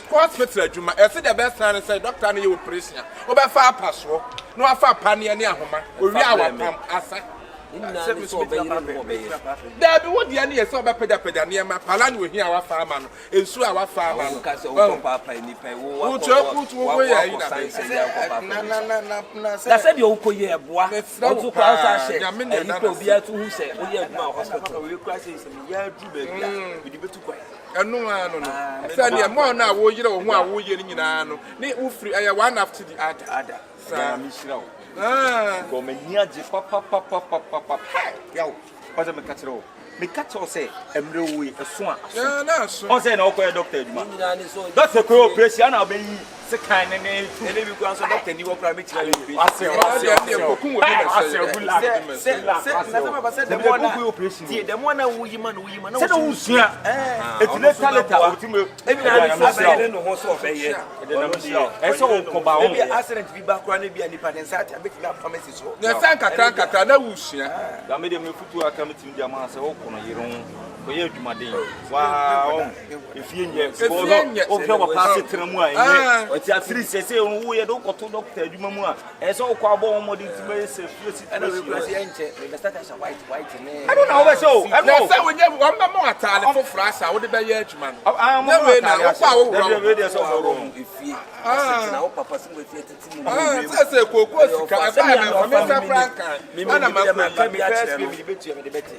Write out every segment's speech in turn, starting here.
hospital adwuma ese the best time say doctor na you operation obefa apaso no afa panie ne ahoma owi awapam asa da bi wodi ani ese obepeda ne ma pala ne ohia awafa ama no ensu awafa ama no ka se wo papa ni pe wo wo ya ina na se de wo koye eboa otu kwa asa she e ko bia tu hu se wo ye aduma hospital we kra se me ya du ba bia we di betu kwa anu anu no se ne mo na wo yire wo ho a wo ye ni nyina no ne wo free one after the other sa mi shira wo go me niaje papa yawo kwaza me katero me katero say emre wo eso a na so on say na okoye doctor eduma doctor ko operation na obeyi se kan ne ele bi kwa so doctor ni wo kra me tira operation ase kokun wo bi na se na sama ba se dem wona operation ti dem wona wo yi man na se do usua etile talenta otime ebi na ni so be no ho so obeye e so wo ko ba wo ebi accident bi ba kra na bi ani pa den sa ta be na pharmacy so na san kakra na usua da me de me futu aka me tim dia ma se wo kono yiron ko ye adwumaden wa efie nye o hwe wo pass tremu a enye o ti atiri sese wo ye do koto doctor adwuma mu a e so wo kwa abo mo de time se fie ana we kra se enche we start as white ne I don't know we so I know say we nye wo mba mo atale fo frasa wo de be ye adwuma no na we na wo kwa wo we de so wo efie na wo papa se we fie titi mu say kokko sika aba me famisa franka ana ma bi a kire me betu me de beti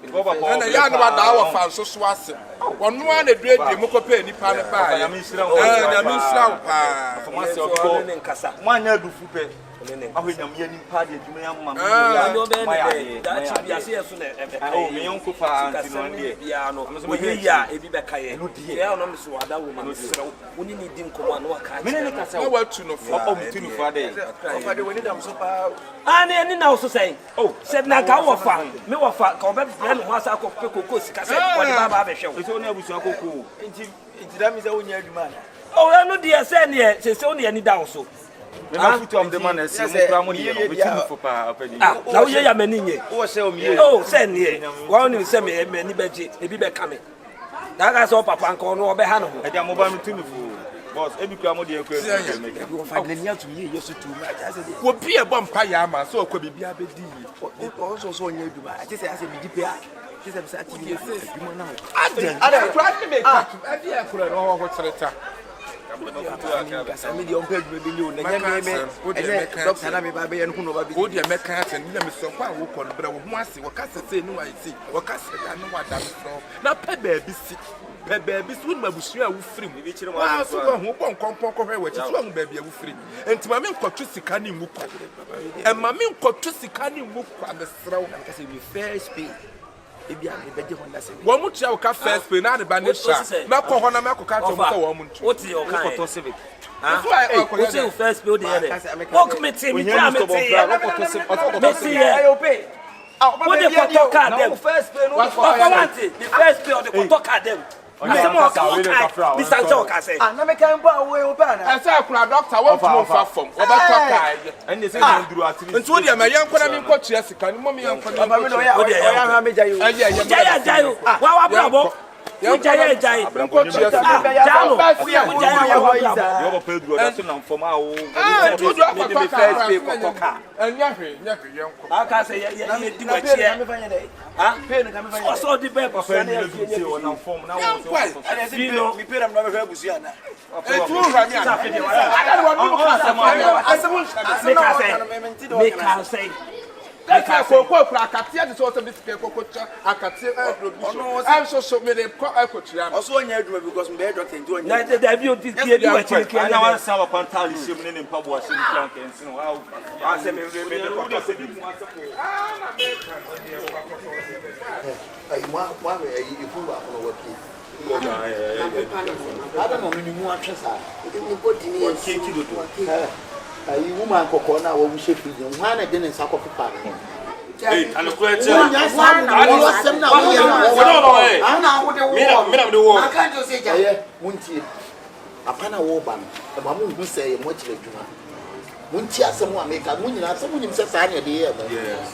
ana ya no wada wa fa so so ase wono ana dredre mu ko pe nipa ne pa ya mi nsira wo pa fama se o ne nkasa mwanya dufu pe aho nyam ye nipa de adwuma ya mama ma ya da chi bia se yeso na o me yonko pa anti no de bia no wo ye ya ebi be kaye ya no me so wada wo ma nsira wo oni ni di nkomo na wa ka me ne kasa na wa tu no fo o mtu no fo de o fa de woni dam so pa ani ni na wo so sai o se na ka wo fa me wo fa ka obe be no asa ko pe kokko sika se ko de baba be hwe so na abusu akoko nti da mi se wonya adwuma na o ya no de se ne se oni ani da wo so me na futu am de man ese mo kra mo de no betu fo pa apani na wo ye ya mani nye wo se o mi o se ne wa oni se me ni beje ebi be ka me na ga so papa nko no obe ha no ho e dia mo ba mi tu mi fo boss ebi kra mo de ekwa me ka wo fa ni atu ye yeso tu ma ja se wo bi e bom pa ya ma so okwa bibia be di o so onya aduma ati se ase bi di pe a ti se sa ti ni aduma na ada try to make that adi e kura no wo treta Sami di on page me believe na nyame me doctor na me ba be yen hu no ba bi o de make aten na me so kwa wo kono bra wo ho ase wo kasa se ni wa isi wo kasa da no wa da so na pe ba bi si wo ma busu a wo firi mu wa so wo ho bon kompon ko hwe wo ti so wo ba bi a wo firi enti ma me nkotwe sika ni mu kwa e ma me nkotwe sika ni mu kwa be sra wo kasa me first pay ebi a me beje honda se wo mu tia wo ka first pay na de ba ne sha na ko ho na me ko ka to mo so wo mu ntu o ti o kan ko to civic o ti first pay o de here o committee mi try me ti me ti ayo pay o de ko to ka dem first pay no the first pay o de ko to ka dem Mr. na me kan ba we o ba na asa akura doctor wo fu fa fom wo ba toka and they say you nduru atiri nti wo de ma yanko na me nkotua sika ni mo me yanko na baba me no ya ha me jayo jayo wa brabo jayo nkotua sika jalo yo ba pedro da so na fom a wo tu do me first pay ko toka anya hwe yanko aka say ye di wa chie ha pay no ka me fanya so di be ko so na ye na fom na wo so mi pay na me hwe abusu ana tu hwa mi ana ada wo mi ko asemo me ka say Eka kokko kura akatia de so bisike kokko cha akatia production am so me de ko ekotua also onya aduma because me be doctor ndi onya na da bi o di ki edi wa chiri ki na wan sa wa pantali shim ne mpabo wa shim kan kan sin wa ase me ko se bi na me ai mo ai ifu wa kono waki ada mo ni mu atwe sa ni body ni keki dodo ai woman kokko na wo hye fidi nwa na de ne nsa kopepa eh anokura che nya sa na wo sem na wo ye na ana wo de wo me na de wo aka jo se ja muntie apana wo ba no e ba mu hu se ye mo kire dwuma Munti asemu America, muni na asemu nim se sa na de ye.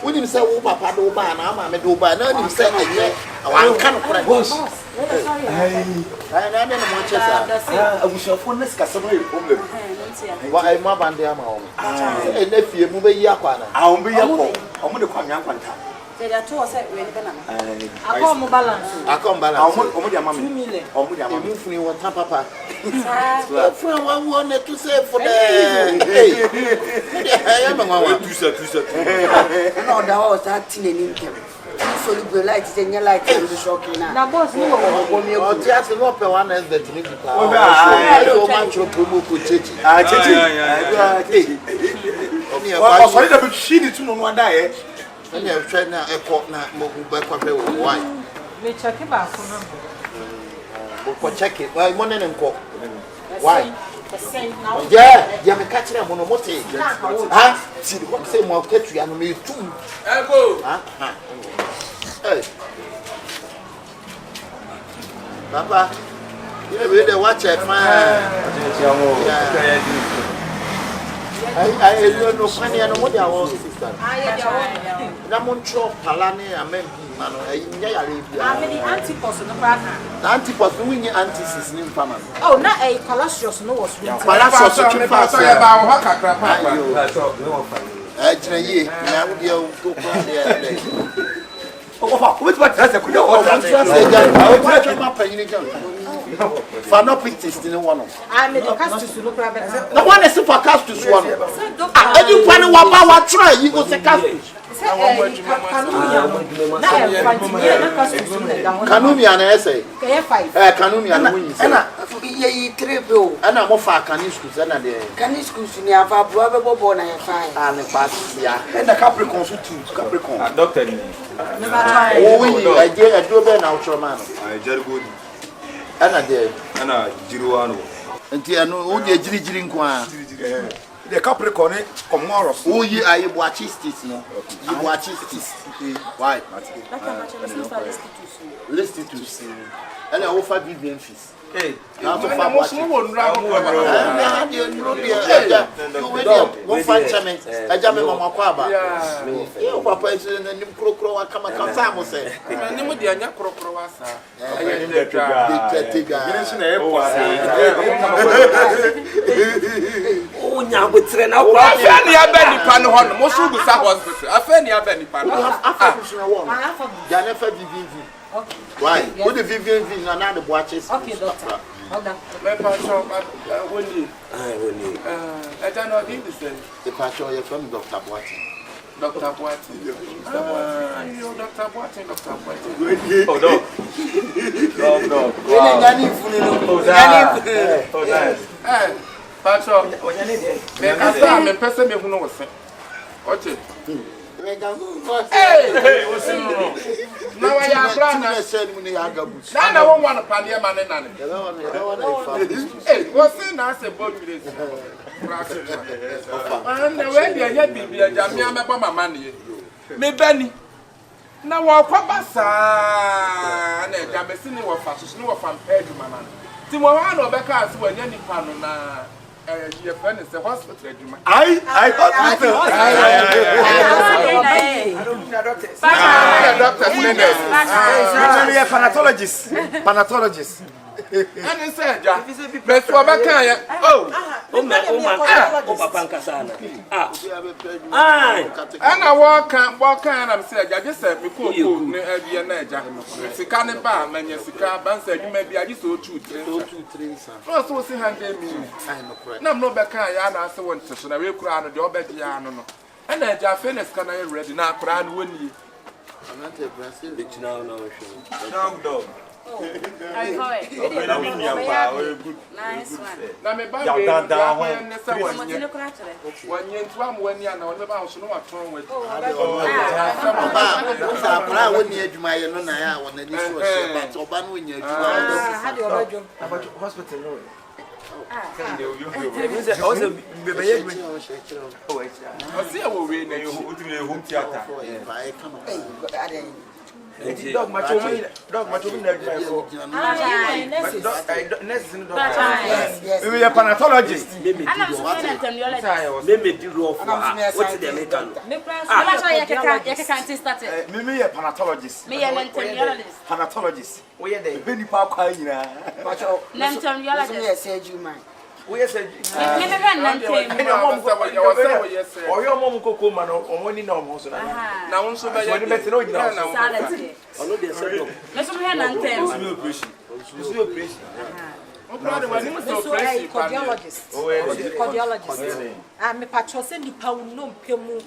Unim se wo papa do ba na ama me do ba na nim se eye wan kan kora. Sorry. Ai na na mo chesa. Abusofo na sika sebo e problem. Wa ai ma bande ama o. E na fie mu be yi akwa na. Ah, ombe yakọ. Omo de kwanya kwanta. They are two or say we never know. I come balance. Omo de amame. 2 million. Omo de E amame. mu funi won ta papa. Fun wa wo na to say for the. Hey. Ya me wa. Tusa. No, that was that thing in him. So you light it and you light it the shocking now. Now boss no go O ti ase no pe one is that ni kita. O ma chro promo ko chechi. Chechi. Oni e O ba. so dey be shi ni tunu no ada ye. Oni e hwe na e ko na mo ba kwa pe wo why. me check ba ko no. Ko check it. Why mo ne nko. Why? Now Yeah, me catch them no mote. Ha? See the work say mo ketu ya no me tum. Ego. Ha? Hey. Papa, you know they watch it man. I don't know funny no mo dia wo sister. Na mo ntro pala ne amembi ma no nya yare bia. I'm the antipos no partner. Antipos we nye antisis ni mfa ma. Oh, na a cholesterol no was winter. Pala so twi fa So ya ba ho kakra pa. Jina ye na wo dia to ko dia. Ofa, o ti ba trust ko o I ma panyin gan. For no pictures ni one. I made the cast to look rather. No one is for cast to one. Ah, you plan wa ba wa try you go say cast. Kanumia na ese. Kanumia na munyi se. Na ye trebe ana mo fa kani school na de. Kani school ni afa bro be bobo na ye fa. Ah ne pass ya. and the Capricorn so too. Capricorn. Doctor ni. O wi aje ado be na utro man. Ai jargo ni. Ana de. Ana jiruwa no. Nti anu o de jiri nko a. The Capricorn come more. O yi Yeboah states no. Yeboah states. Why? List it to see. Ana o fa Vivian fees. Eh. Na to Fa fa mo watch. so won ra mo ba. Na de no de aja. You we dey go fan chame. Aja me mama kwa ba. Yeah. Papa is na nim krokro wa kama kan sa mo se. Ni mo de anya krokro wa sa. Aye de tega. Gire na e po O nya botre na kwa. Afa ni aba nipa no ho no mo so gu sa hospital. Afa ni aba nipa no. Afa kusuna wo. Ja na fa VVV. Okay. Why? What the VVV na the watches. Okay, doctor. Hold on. Me pa so woni. Woni. Aja no di say. The pastor you from Dr. Boati. Dr. Boati. You Dr. Boati. Oh no. No. We ngani funu no. Ngani funu. Oh nice. Pastor. Onyane de. Me ka sa me pese me hunu wo se. Oche. Hey, what's no? Now I am brand. Na won one pan here man na. Hey, what's in na say both minutes. And the way they hear bibia jamia me ba mama ne. Me bani. Na wo kwaba saa na jamesi ni wo fa so ni wo fa mpeduma na. Ti mo wa no be ka so wanya nipa no na your friend is a hospital. I hospital. Panatologist. And he said, "Let's go back here." Oh papa nkasana. And I walk and I'm saying, I just said, "Me cool, ne be na eja." Sika ne ba, manya sika ban say you may be I just so 2 3. First we see 100 million. Na no back here na say want to na we kura no de obedi ya no no. And eja fairness can I ready na kura no woni. I'm not a Brazil. It's now Dog. I saw it. Nice one. Na me ba we na say one year. One year to am one year na we ba so no watron we. Bra woni adwuma ye no na ya wona ni so she but oba no nya adwuma. How do you obajo? About hospital no. also bebeye me. O see we we na you Home theater. Dog macho me na for. Next in dog. Yes. We are panatologist. I'm so epidemiologist. Me di rough. What the make am? Me can't start it. Me a panatologist. Me an epidemiologist. Panatologist. We are the baby pa kwa nyina. Macho. Epidemiologist. Say you man. We are say. Me run nantem. O yo mom koko ma no omoni na omo so na. Na won so ba ya Oni beti no nyina. Salad. Ono dey say no. Me so me nantem. Operation. Cardiologist. Me patro se nipa no mpemu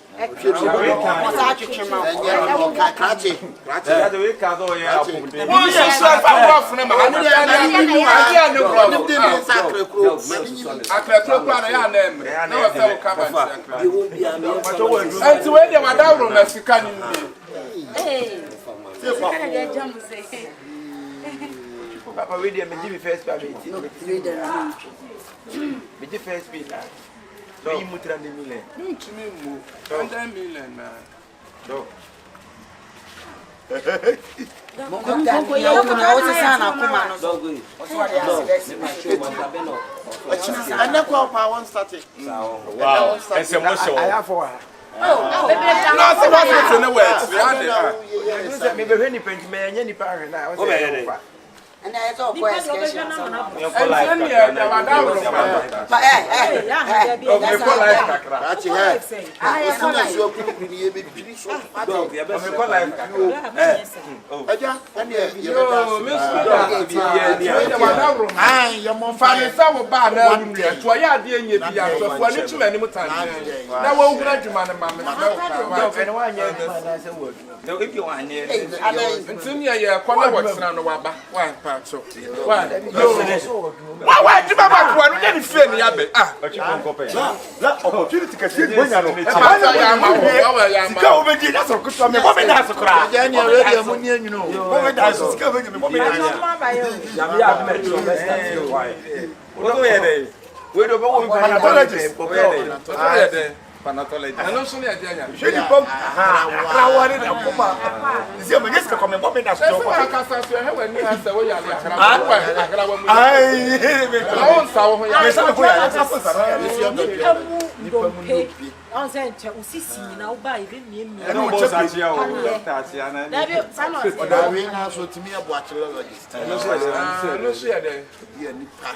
Papa, we did me first payment. No, 3 days. Me the first payment. No, you must run the million. Million, man. No. And I thought for escalation. So, why do you want to defend the abbey? Opportunity can see when you Panatology. I know so many ideas. should you come? Rawari na kuma. Zia me nyeska come bombe na so. I can't say when you answer what you are. on say nche usisi na uba ibe miem. No boss atia o doctor na. Oda we na so timi abo archaeologist. No so ya dey. Ye nipa.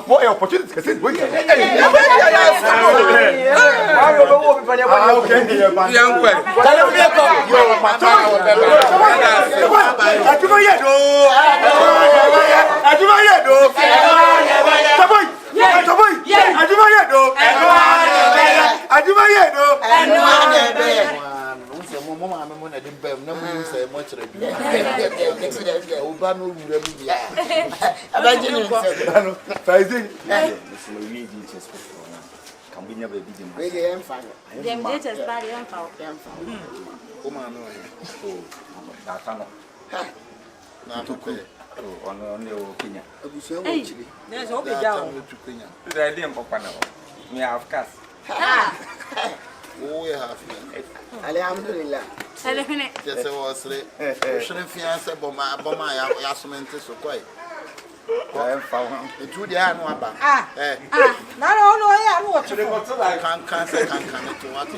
What opportunity can say when you can we never be them? them just bad info. On Kenya. There's all be down. The idea of Papa me have cast. Oh, we have. Alhamdulillah. Just a was shouldn't fiance bomba yasment so quite. I am found it to the hand. No, I watch it. Can't say can to what?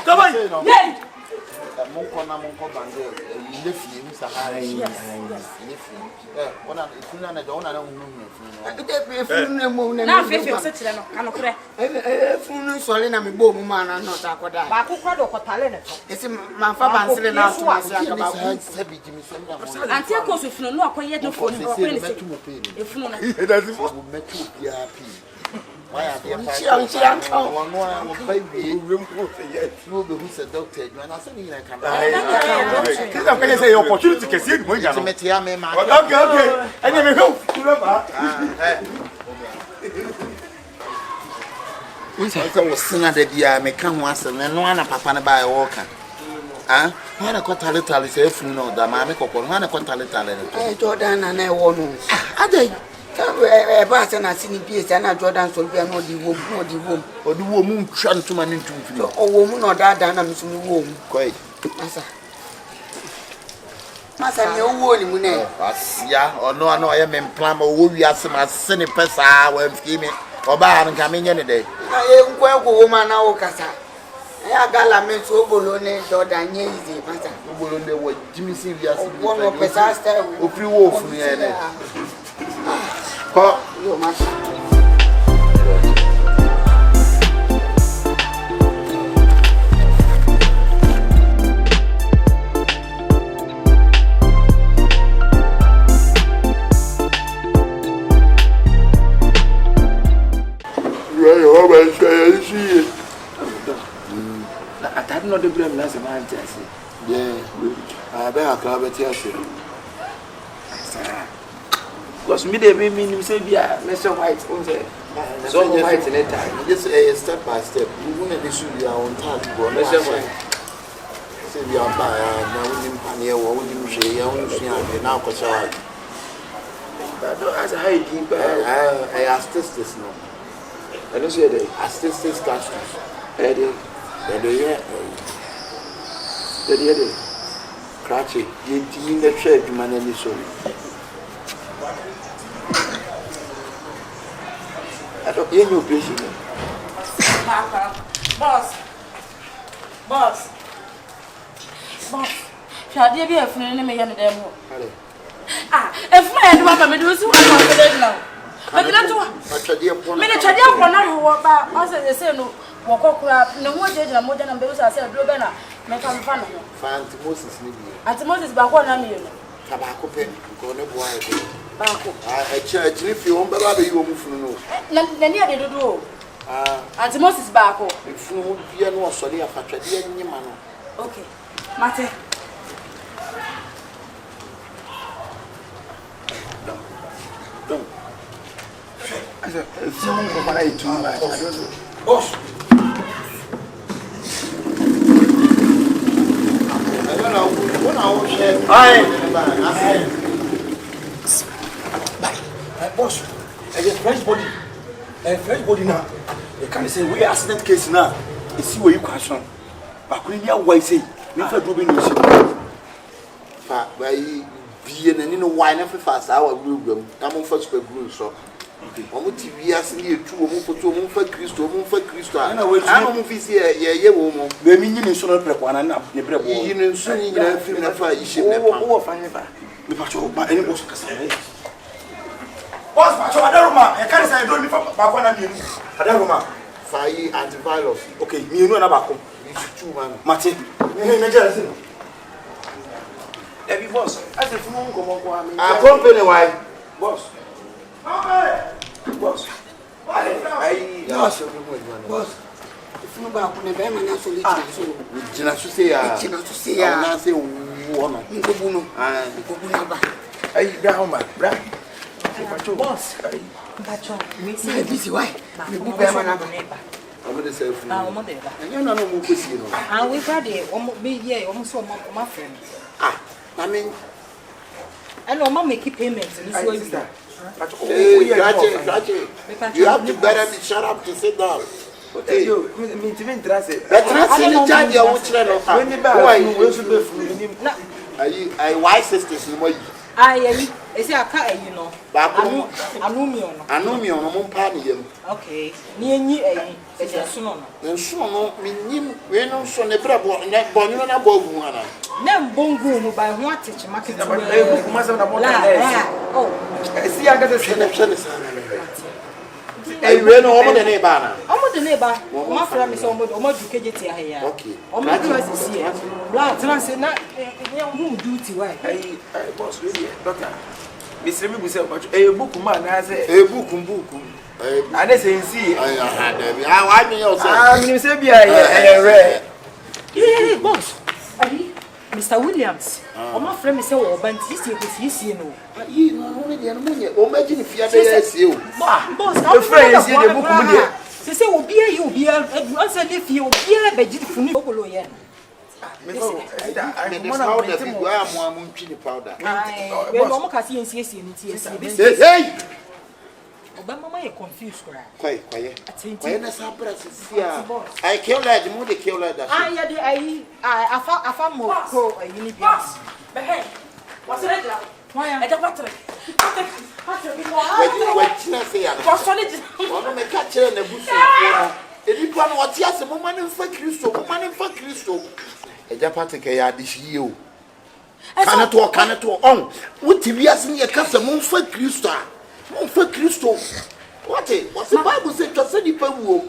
Come on. Monkona Monko Bande, Liffy, Mr. Harry. One of the owner of Now, if you're such a canocre, Solina, me boom man, and not Aquada. Baku kwado kwa talent. It's my father sitting out to us. and take us if no acquire no phone. If no, it doesn't met you, Why are you who's a doctor? And I said, you can say opportunity to see when you're met your man. Okay. And then go. I was singing that you may come once and then one papa by a walker. Ah, when I got a little, is a funeral, the mammy couple, when I got a little. Jordan and I won't. But and I seen peace and I Jordan so be no the womb or the woman trying to manage to or woman or that dynamics in the womb. Quite. Massa, no warning, yeah, or no, I am in plumber who we are some sunny pesa when scheming or bar and coming any day. I am well, woman, now, Cassa. I got a man Sobolo, Jordan, easy, Massa. They were Jimmy Sylvia, one of Pesasta, who free wolf me. You must. I did not the blame as a man. Yeah, I better club it here. Because me they mean you say be a Mr. White on say so white in it just a step by step you wouldn't be sure you are on time go Mr. White say we are by now we didn't panier or we didn't share you won't see now cause as a high deep I asked this now I don't say they asked this customers they Cratchy you in the trade man any so I don't hear no patient. Boss. Shall there be a friend in me and them? Ah, if my head was me, do so now. But that's what minute I don't want to walk they say no, walk up, no more judge and more than those I said, Blue Banner, make fun of you. Fancy Moses, At Moses back one on you. Tobacco pen, go no boy. I church if you want to you move no. Then you did do. At Moses back. If you would be no sorry, a patria in your man. Okay, Mate. Don't. I said, if someone come by too much, I don't know. Boss. I don't know. When I was here, Boss, I get French body now. They can't say we accident case now. You see where you question. But when you are say, we for doing this. by being and in a wine every fast hour will come first per group so. Omo TV asini etu omo foto omo fa Kristo ana omo fi se ye wo be mi nyine so no prepo na ne brebo yi ne so ni nyina fi na fa yi shim ne pa wo fa ne ba me pa cho ba eni boss kasa boss pa cho adaruma e kan say do mi fa ba kwa na mienu adaruma fa yi antivirus okay mienu na ba ko yi chu man mate me jere sin every boss as if no ko mo kwa me a company why boss boss ai boss If you back on the Bama National Jina to say na say wo no Nkobuno ba ai down ma bra Boss. Bacho, we say busy why we go Bama na neighbor. I'm going to say for Ah, omo dey ba. and you know no mo kwesi no Ah, we friday omo be here omo so omo friend. I mean I know omo make payment in this way. You have to better be shut up to sit down. Okay, you me to me trust it. But trust in charge your which no. When the bad we should be free. I wise sisters no more. Aye, ese aka you know. Anu mi ono mo pa ne yam. Okay. Ni enyi eyi, ese so no. Nso no mi nyim we no so ne brabo ne bonyo na bo gu ana. Na mbongu mu by ho ateche market. Oh. See I got the Shene sana. Eh we no omo de ne ba na. Omo de ne ba. Omo fra mi so omo du kejeti ahia. Okay. Omo du asisi e. Bla tran se na hu duty why. Hey boss really doctor. Mr. Me say about a book man has a book. And they say see I mean you say be a Yeah, boss. Mr. Williams. My friend is so bent this year, no. You know, imagine if you had you. Boss, the friend is the book. They say, will be a you be a if you be a vegetable for Sobolo. Powder. Hey! Obama, you're confused. Quiet. I kill like the moon, they kill like that. I found more pro a unipias. But hey, what's it? I don't want to. What's on it? One may catch in the bush. If you want what yes, a woman for Christo. A Japatic yard this year. Cannot on. What if you ask me a customer for Christo? For Christo. What's the Bible said to say the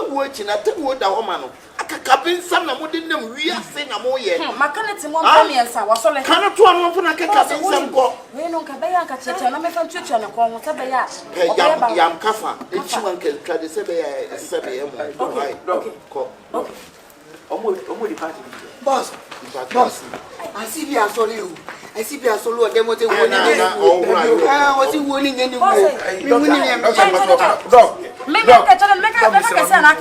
watching at the word of woman. Akabenezer na mode nam wiase na moye makaneti mo mpamiensa wasole kana to anu funa Akabenezer go we no nka beya nka cheche na mefa ntwetwe ne ko nwota beya yam kafa echiwan ke twade se beya mo okay ko omo di party boss I see be asole you I see be asole o demo te woni o ti woni ngeni wo mi woni ne dog make a channel make a say na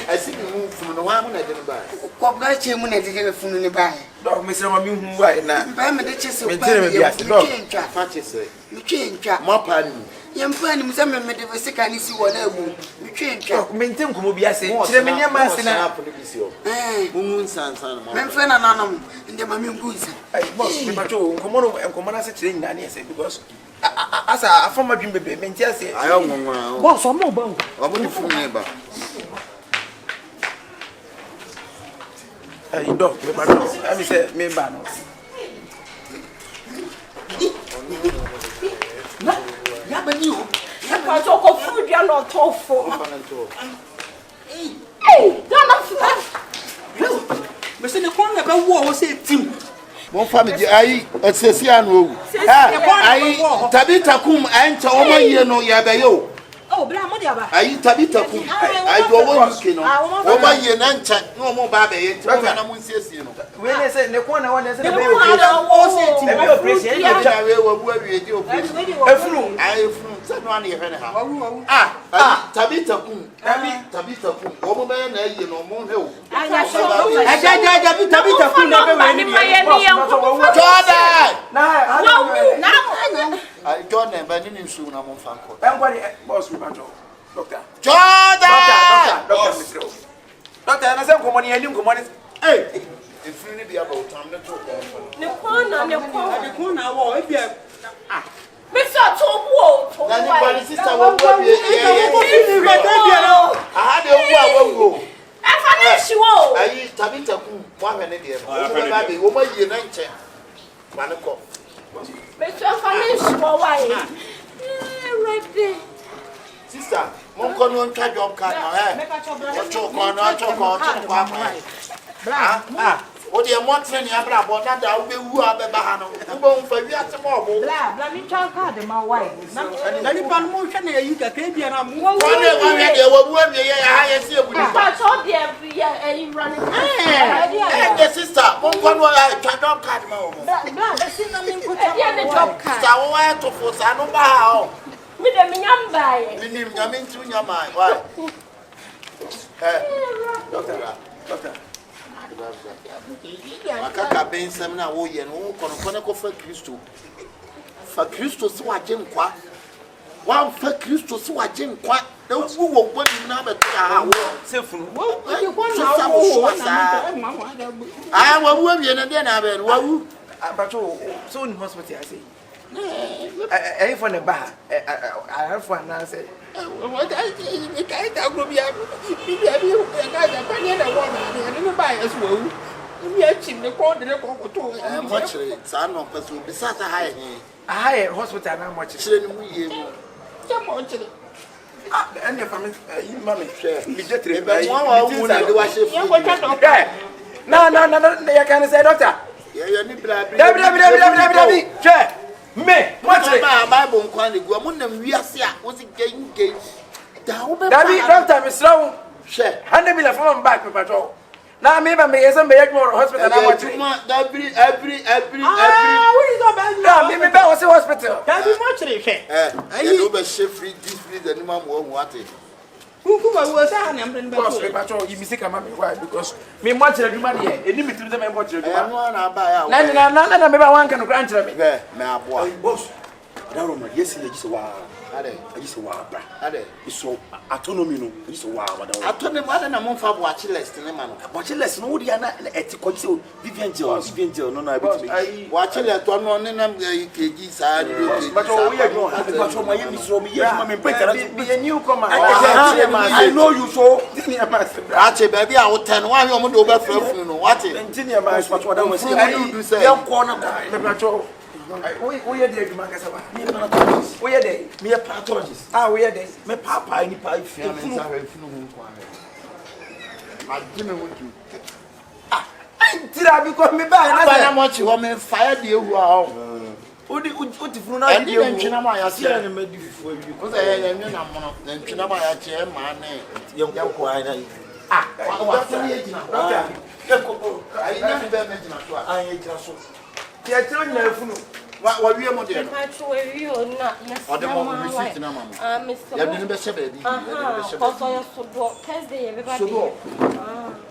I see you move from the one na dey buy Ko ga che mu na dey funu ni buy dog me say ma mi hu why na ba me dey chese me tell me biase dog fa chese mi twentwa mo pa ni yem pa ni mse me dey sika ni si wona agu mi twentwa dog me ntem ko mo biase kire me niam ase na mumun sansan mo me mfe na nanam inde ma mi nguzi boss me macho nkomo na se kire nyina na ese because asa afama dwim bebe me ntia se ayo ngonwa boss omo ba omo ni funu ni ba ay dog me macho ami se me ba no ya ba ni o ya pa so ko fu dia no tofo don't know me se ne kon na ba wo se tim mo family ayi esesi anu owu ayi tabita kum enta o maye no ya be yo oh bra mo dia ba ayi tabita kum ayi do wo yuke no o maye na ncha no mo ba be ye ti mo na mo nsiesie no we ne se ne ko na won ne se be o se tim be operation ya ja we wo bu awie di operation efunu ayi efunu se no ane ye hwe ne ha tabita kum o mo be na ye no mo he o aja tabita kum na be we ni Jordan! no Jordan, but you didn't soon. I'm on fan call. Everybody, boss, we doctor. Jordan! Doctor, I said, come on, you come on. Hey! If you need the about time, let's talk. ne corner wo e bia me so to wo na ni bani sister wo wo bi I had a wo Financial. ayi tabita ku mo ahwe ne de no wo ba be wo ma yie na nche ma ne ko Me to financial why? Ready. sister mo ko no ntwa job card na o choko na choko bra o de mo tre ni abra bo na da wo be wu abeba ha no wo bo mfa wi ate mo bo bla mi cha card ma why na ni pan mo hwe na yi ka ka bia na mo wo ne wa we de wo bu awie ya ha ye se ebu But all the every running. the sister mo ko no twa job card ma wo bla da sin na min ko The job card. sister wo wa to fo sa no ba ha o Me the minyam buy. ni nyame ntu nyama why doctor Akabenezer na wo ye no kono ko fa Kristo si waje nkwa wa fa Kristo si waje nkwa na wu wo gbodi na be to ha wo Sefunu. wa wu awie na de na be wa wu Abacho, so in hospital I say. I for the bar. I have for an answer. what I can't go be I hospital now much. And your family, mommy, no, you can't say, doctor. Sure. Me, what's it? Bible nkwan de go mo nam wiase a wo si genge. Da wo be. Dabi doctor me slow. She. Hande me la from back me patrol. Na me ba me yesa me yet more hospital na watch. Every. Ah, we go back. Na me be was hospital. Dabi mo chire hwe. You do be free this free the animal mo what. Kuku ba wo sa na mbre Boss me patrol you mistake am me why because me mo chire duma de eni me tiri me mo chire duma. No na ba ya. Na me ba wan kan kran chire me. Me aboa. Boss. That room yes in just wow. Ade. I just wow. Ade. So autonomy no. Just wow. Autonomy ade na mo fa watch list ne ma no. Watch list no dia na etiko say Vivian Gel no na bit me. Watch list to no ne na keji sa do. But we are going But my yemi so me yes me pay be a newcomer. I know you so. Ache baby a wo ten wa hwe mo de oba frafunu no. What? Engineer man what that was say. I do say. Dem corner Me patrol. We are there man kasa ba. me pathologist. We are there. Me a pathologist. Ah, we are there. Me papa ni pa ifi. Frafunu ho kwa. Adime wo tu. Tira because me ba na Aba na say. mo chi ho me fire de ehu a ho. Odi funu na Andi na ntwena ma ya se. na me di fifo bi. Ko say ya nwe na mo no. Na ntwena ma ya che ma na. Yem ko na. Wa se ye gina. Doctor. Ayi na be me gina so a. An ye jira so. Tia tiro na funu. Wa wie mo de no. Ode mo receipt na mama. Ya bi ni be se ba bi. Thursday,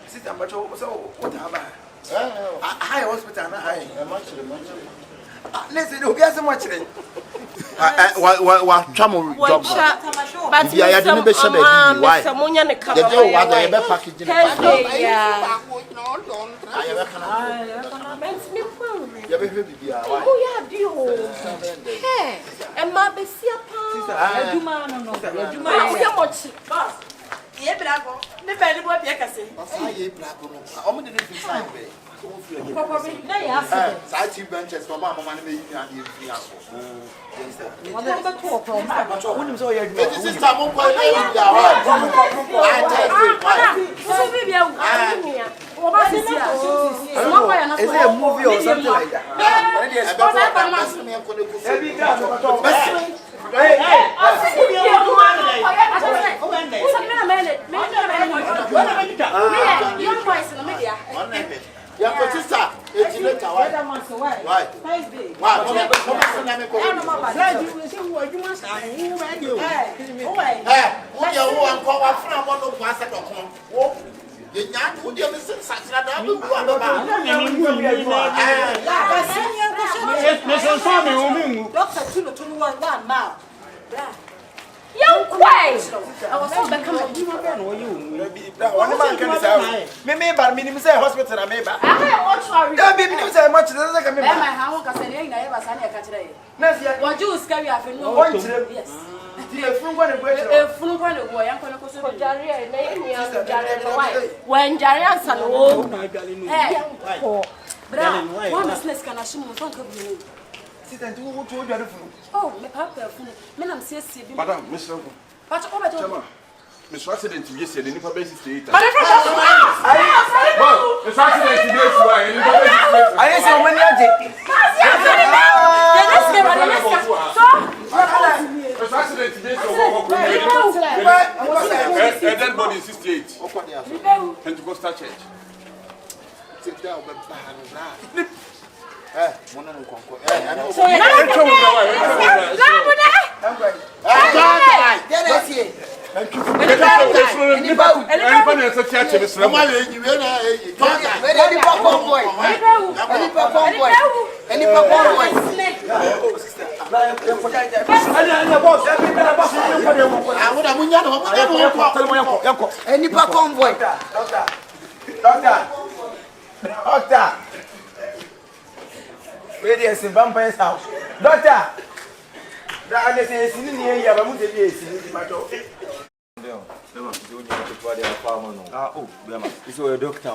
Sister macho so what haba? High hospital na high. Listen, obi ase mo chire. Wa twa mo job. but Bia ya de ni be se ba bi why? Samonya ne Ye de wa da ye be package ni. Thursday, yeah. Aye be kana. Ye be hwe bibia why? Oh yeah, dio. Hey, and my besia pa. Aduma no. Aduma. Oh yeah, much. Boss. Ye brago. Me be ni bo bia kase. Asa ye black no. O mo de ni fi sign be. Papa be na ya se. Sa ti benches for mama na me yi na ye fi aso. Mo be to ko ma. Macho woni so ya It is sister mo kwa na yi da why? I tell you why. So be bia wo. Wo ba sisi a. Mo kwa ya na so. Is it a movie or something like that? Madam, Miss Uncle. Mr. Accident, yes, the Nipa Base State. But Mr. Accident, yes, why? I ain't so many Mr. Accident, yes, a dead body 68. Pentecostal Church. Sit down, Doctor. Where is the vampire's house? Doctor. That is in here, but we did It's a doctor.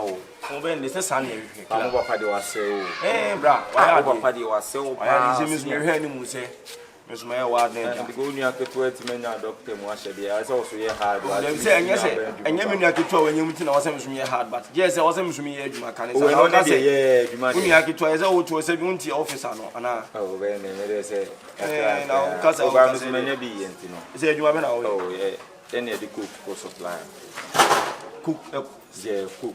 When this is Sunday, I'm going to say, eh, bra. I have a party was so. I am Miss Miriam Muse. It's my word name. The go near to 20 men doctor Mwashedi. I also hear hard. Them say and you mean to when you meet was me hard, but yes, I wasn't me my can say you mean to as old to a 70 officer no ana. Oh, when they say now because I was many be you know. Say you have an oh yeah. Then the cook for supply. Cook Yeah, cook.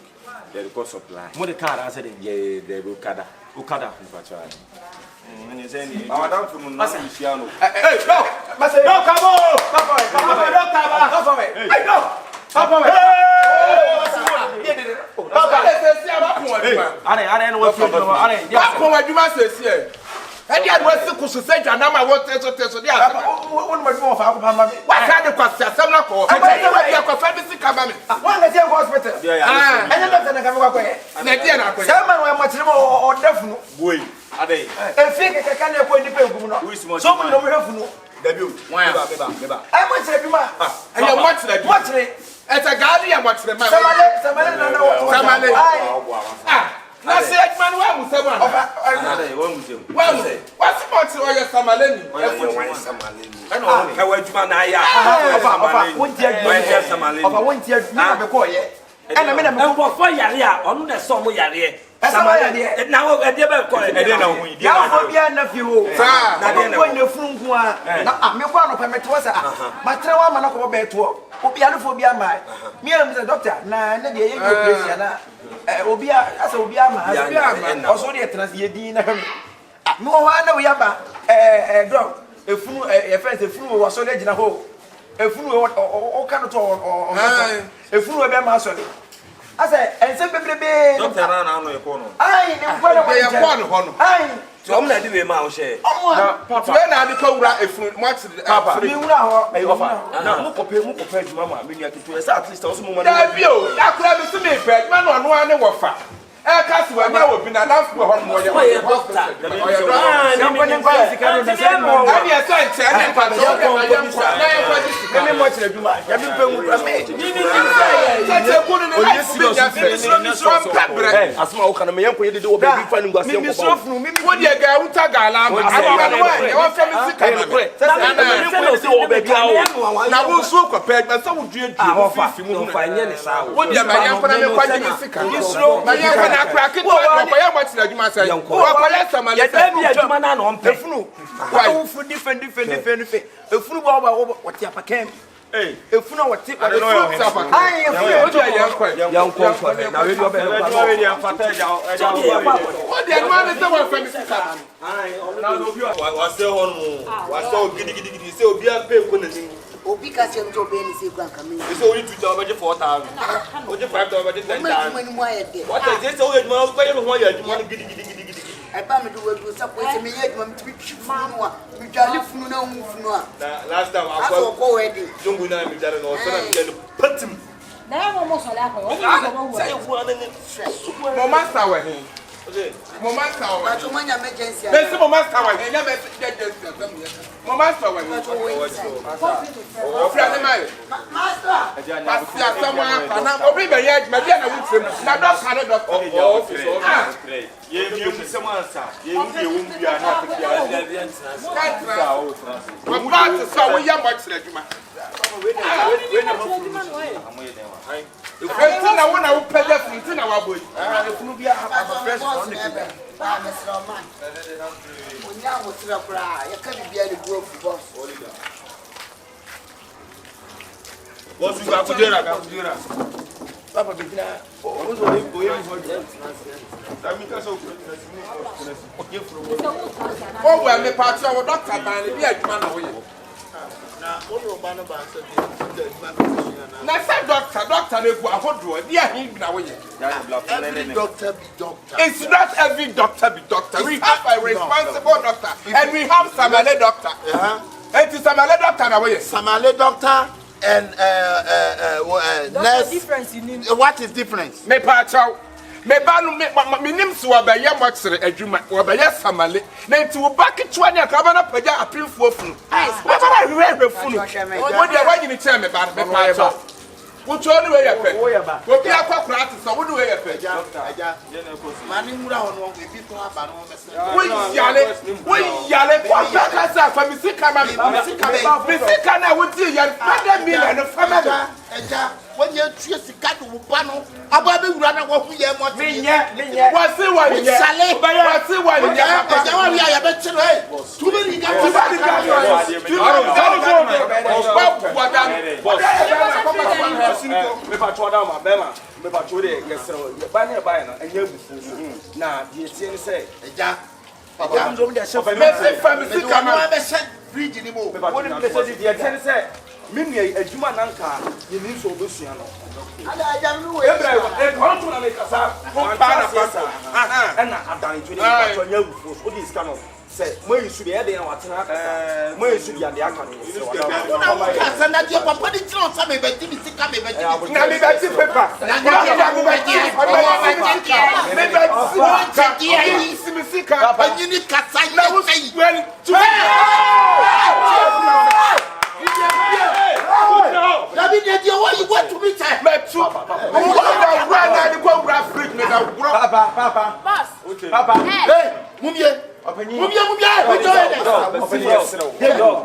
The cost supply. What the car I said Yeah, the Okada. Okada. When you say Madame from Luciano. Hey, no! No, come on! Come on! Hey, no! I know what you're doing. Ẹni àdúrà sí kùsù sẹ́jọ́ ànámà wọ́n tẹ́sọ̀ díẹ̀. Wọ́n mọ̀ ní wọ́n fà á kó pa mami. Wọ́n ti àdé kwasi asẹ́mu náà kọ́. Ẹgbẹ́ wọ́n di ẹ̀kọ́ fẹ́ bí sí kaba mi. Wọ́n lè jẹ́ hospital. Ẹni dọ́kítà náà kàwé wákọ̀ yẹ. Nàìjíríà náà kọ́ yẹ. Sẹ́mu àwọn ẹ̀mọ̀ tìrìmọ̀ ọ̀dẹ́ funu. Boy, Ade. Efi kẹ̀kẹ́ ní ẹ̀kọ́ nípa ègún náà. Sọ́mu ní ọmọ yẹ funu. Dabi o. Beba. Ẹ mọ̀ tìrẹ̀ bí ma. Ẹ̀yẹ mọ̀tìrẹ̀ bí. Mọ̀tìrẹ̀. Ẹ̀tẹ̀ gàdí yẹ mọ̀tìrẹ̀ máa. Sẹ́málẹ̀ nana wọ̀. Sẹ́málẹ̀. Na se adwuma no wa musem ana. Ade, wa musem. Wa mu. Wa si mọ̀tì ọyẹ Sàmálẹ̀ ni. Ẹna o ka wa adwuma na ya. Ọfa wọ́n ti adwuma. Ọfa wọ́n ti adwuma na bẹ kọ́ yẹ. Ẹna mi na mi. Nkɔfɔ yare a ɔno na ɛsɛ ɔmo yare. Samale na ɛdeɛ bɛ kɔ ɛdeɛ na ho yi. Ya fo bia na fi wo. Na de na wo funu nko a. Na me kwa no pa me to sa. Ma tre wa ma na ko be to. Obi anu fo bia ma. Me am say doctor na ne de ye operation na. Obi asa obi ama. Obi ama. Oso de trans ye din na hwem. Me wo ha na wo ya ba. Doc. Efunu e first efunu wo so de gina ho. Efunu o ka no to o. Efunu e be ma so de. Asa ense bebrebe. Doctor na no e ko no. Ai ne ko na ye ko no ho no. Ai so ɔmo na de we ma wo hye. Papa. We na ade ka wura efunu mọ̀tì. Papa. Mi wura ho. Ayi ofa. Na mo kope adwuma ma me nua ketu. Esa at least also mo ma. Da bi o. Ya kura bi si me fe. Adwuma no ano ane wo fa. Ka si wa nya wo bi na dance ko ho no mo ye. Doctor. Na mo ne kwa sika no na se mo. Ani esa nche ane pa do ko ma ye kwa. Na ye kwa di sika. Me mo tire adwuma. Ya bi pe mu kura me. Tete ko ni na si be ya fe. Asma wo kana me yanko ye de wo be bi fa ni ngwase mi sofunu mi wo de ga uta ga la ma aba no wa e wo fe mi sika na wo so ko pe gba sa wo due fi mu no fa nye ne sa wo. Wo de ma yan fa na me kwaji mi sika ma yan fa na akra ke to ko ya mo tira adwuma sa wo ko le Samale ya da bi adwuma na no mpe efunu wo fu different efunu wo ti apakem efunu wo ti ai efunu do ya kwa na we do be wo de ma ne se wo fe mi sika Na obi wa se ho no. Wa se gidi se obi a pe ko na ni. Obi ka se mto be ni se kwa kame. Se o ni 2000 4000. O je 5000 10,000. Mani mo ayede. What is this? O ye ma ko ye mo ya adwuma gidi. E ba me do we do sa ko se me ye adwuma mi tibi funu a. Mi dwale funu na hu funu a. Last time I Aso ko wedding. Jungu na mi dare no so na mi dare patim. Na ya mo so la ko. O mo so Say fu ana ni. mo master we he Okay. mo master we Ba to manya emergency. be se mo master we he na be emergency mo master we o fra ne mai Master. pasi asamo aka na obi be ye adwuma bia na wo frem na doctor no doctor Office. Ye mi o se mo ansa. Ye mi e wo mu bia na te bia. we part so we ya mo tira adwuma Enti na wo na wo pele funti na wa boy. efunu bia have fresh on the Ba me sra man. Onya mo sra kura. Ya ka bibia ni go fu boss. Boss you ka kudera. papa begina o so le boye mi for Tami ka so ku O we me part so doctor ban ni bia adwuma na wo ye. Na wo no ba no ba so di Na say doctor na egu ahodo dia hin na wo ye. every doctor be doctor. It's not every doctor be doctor. We have a responsible doctor and we have Samale doctor. It is Samale doctor na wo ye. Samale doctor and nurse. Difference in him. What is difference? Me pa chaw. Me ba no me nim so obaye mo kire adwuma. Obaye Samale. Na nti wo ba ketwa ne aka ba na paja apinfo funu. Ba ba hwe funu. Wo de wa nyini che me ba me pa e ba. Which one way you pay? What be a practice? I wouldn't wear a pay. Mani mura ono we bi to aba no mese. We yale kwa kasa fa misika ma misika na wuti ya fada million family. Eja when you tue sika do ba no aba be wura na wo hu ye mo me nye wase wa nye wase wa nye eja wa wi ya be chiro eh tu be ni ga me patro da ma bema me patro de yesero ba na ba na anya bufu na de tie ni say eja papa ndom de chef me se family kama be shed bridge ni mo me patro de say de tie ni say me nua adwuma nanka ye ni so obesua no ada eja no we ebra e kon to na me kasa pa na pasa na adan to ni patro anya bufu o di scan no say mo yisu de e de na watena kasa mo yisu de ade aka no se wada kasa na die papa di tiro sa me be di mi sika me be di na me be ti paper na me be ti sika anyini kasa na wo well to David dey what you want to meet her. me tu wo da run na the go rap freak me da bro Papa. Boss. Okay. Papa. Hey, mumie. Mumie. We do it.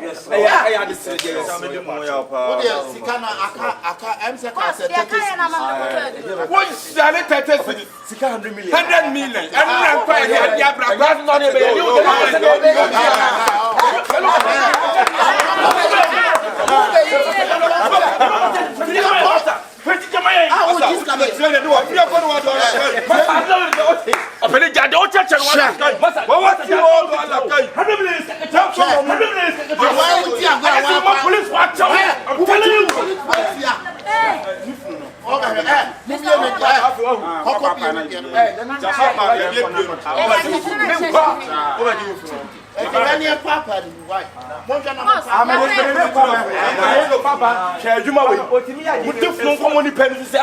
Yes. I this yes. What dey sika na aka MC ka say 30. what shall 30 cities Sika 100 million. 100 million and run pa ya dia bra bra Not be Papa, why? Papa, Juma, we do from common pennies.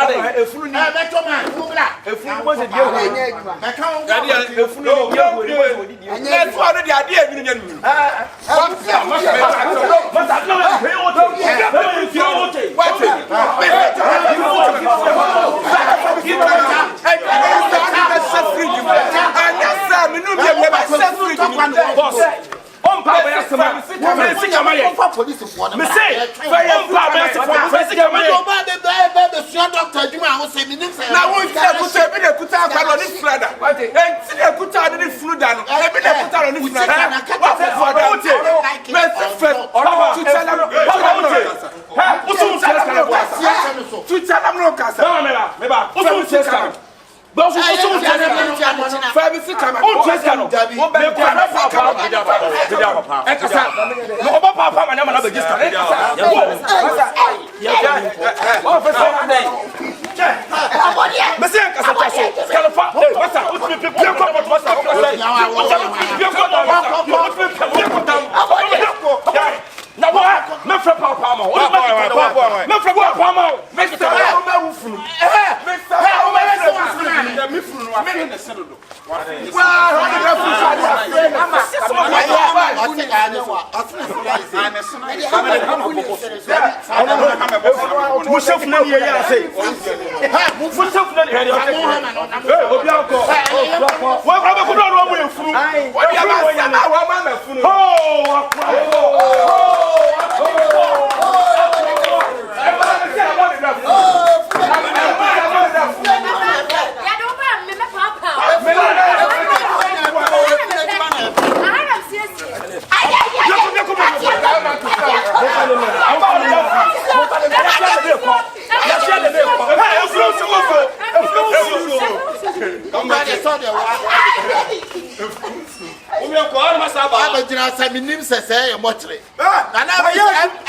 On Papa, yes, police for me. Say, doctor, you are saying, now we have been a good time on this fladder. And see a good time on this flu down. I've been a good time on this fladder. What's that for?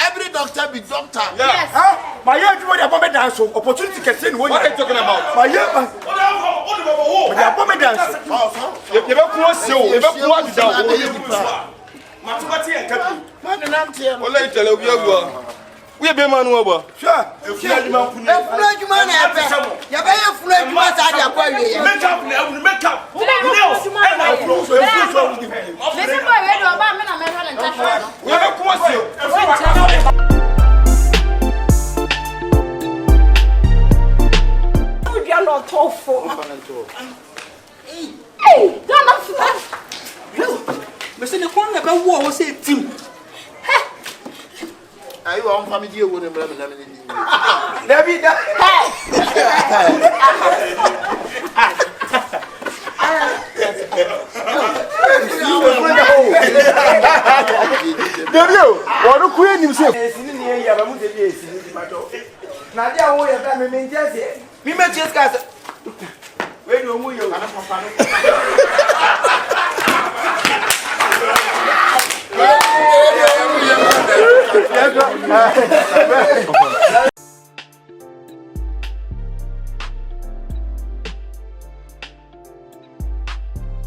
Every doctor be doctor. Yes. My year, you want to dance. Opportunity can say what are you talking about? My year, you don't cross you, you don't cross down. Mathematics and capital. We be man over. Sure. If you are the man, you better flag my side. Make up now, make up. not awful. Hey, don't laugh. Mese ne kon na be wo wo se tim. Ayi wa family die wo ne mra me na me ni. David. Dario, wonu ku enim se. Esini ne ya ba mu de bi esini di mato. Na dia wo ya ba me menjese. Mi me chase ka. We no mu yo. Ana papa no.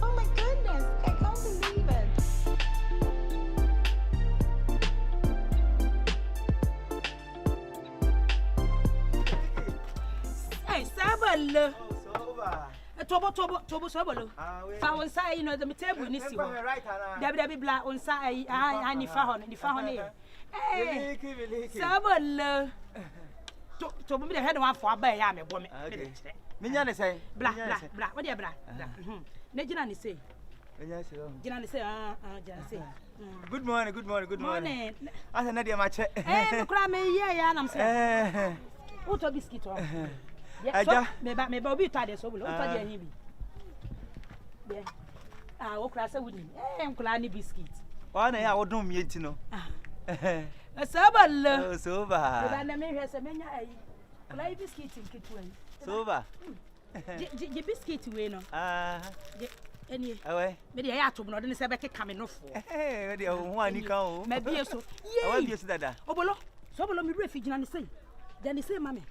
Oh my goodness, I can't believe it. Hey, Sobolo. Tobo Sobolo. Fa on say you know the table ni si ho. Dabi bla on say ani fa ho ni fa ho ne. Eh. Sobolo. Tobo me the head one for aba ya me bo me. Minya ne say. Bla. What dey bla? Ne gina ni say. Gina ni say gina say. Good morning. Asa na dia ma che. Me kura me ye ya na me say. Wo to biscuit o. Aja me ba obi to ade Sobolo. Wo to dey hin bi. Be. Wo kura say wudi. Nkula ni biscuit. Wa na ya wo dum mi enti no. Sobolo. Soba. Ba na me hwe se menya ayi. Kula yi biscuit nkitu ani. Soba. Je biscuit we no. Eni. Awe. Me de ya atom no de ne se be keka me no fo. We de ho ani kan o. Me bie so. Awe bie so dada. Sobolo mi refi gina ne sei. De ne sei mame.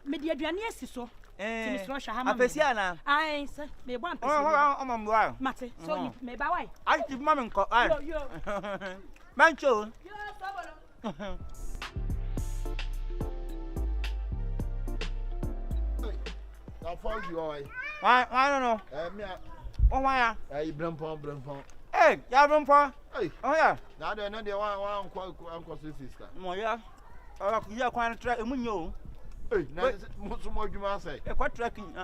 Me de aduane asi so. Ti mi sro hwa ha mame. Apesia na. Ai se me bo ampesi. O mamwa. Mate. So ni me ba wai. Ai ti mame nko. Ai. Yo. Mancho. Yo Sobolo. I found you all. I don't know. Me why ya? Brempon. Hey, ya brempon. Hey. Oh yeah. Now they one uncle sister. Mo ya. Ku ya kwan tra emu nyo. Hey, na so mo dwuma say. E kwa tracking.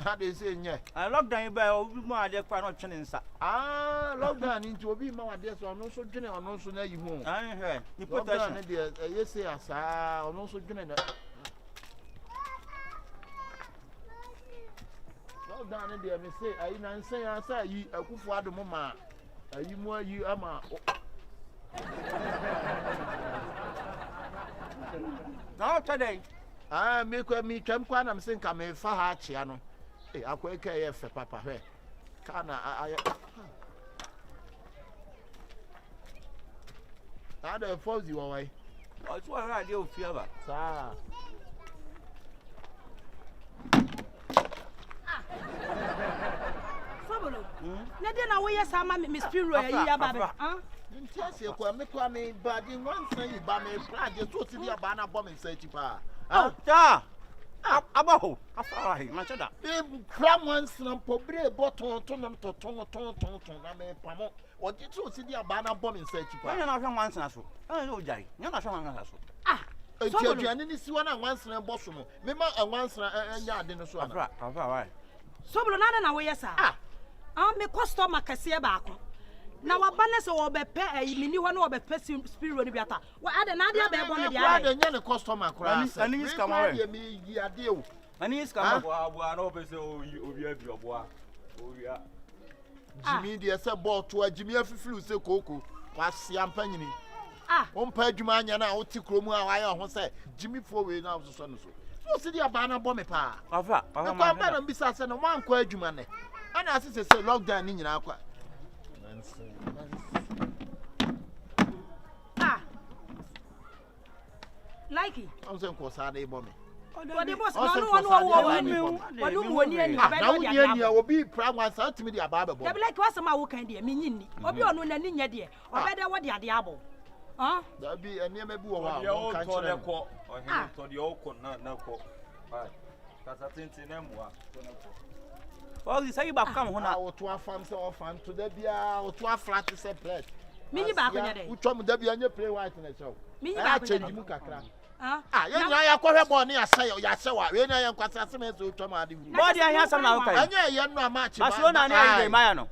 How they say nye. I lockdown by obi mo ade kwa no twene nsa. Lockdown into obi ma wade so no so dwene ono so na yi hu. He. Ni protection. Na dey yes say asa ono so dwene na. Lockdown dey me say ayi na nsan ya say yi akufo adom ma ayi mu ayi ama. No today. Me twam kwa na me say nka me fa ha achia no. Akweka ye fe papa hwe. Kana ada force you why? O so ara de ofia ba. Sa. Sobolo. Na de na wo ye sa ma me spiro ya ba be. Nti ase kwa me ba di nwansa yi ba me praje so ti dia ba na bo me search pa. Ta. Abaho. Afara hi, ma chada. Be kram nwansa pobre boton ton na me pamo. O ti so ti dia ba na bo me search pa. Anya na hwe nwansa so. No jai. Nya na hwe nwansa so. Enti aduane ni siwa na nwansa bo so no. Me ma nwansa anya ade no so ana. Afara why? Sobolo na wo ye sa. Me customer kase ba ako. Na wabane se wo bepe mini ho na wo bepe spiro ni biata wa ade na ade be bon de ade nya ne customer kura ani iska ma we me yi ade o ani iska ma boa na obe se obi abi oboa oria Jimmy de se ball to Jimmy afifiru se koko kwase ampanyini ompa adwuma anya na oti kromu a wa ya ho se Jimmy fo we na so no so se dia ba na bo me pa afa ma na mbisa se no man kwa adwuma ne ana asese se lockdown ni nyina akwa like it. I'm saying ko sa dey bo me. What the boss no money any na wo obi pra wan sa timi dey aba bo. Dey like what some wo kan dey me nyinni. Obi onu na ni nya dey. Obede wo dey ade abo. Da bi enema bi wo ha wo kan kire ko. Ohin to dey okọ na ko. Kasa tintin na muwa to na ko. Well, you say you back come hona. O to afam se o fan to da bia o to aflat se plate. Mini ba ko nya dey. Utwa mu da bia nya play white na show. Mini ba ko nya dey mu kakra. You know, I call her born near say, Yasawa, when I am quite a semester to Tomadi. Body, I have some now. I am not much. Barcelona, Mayano.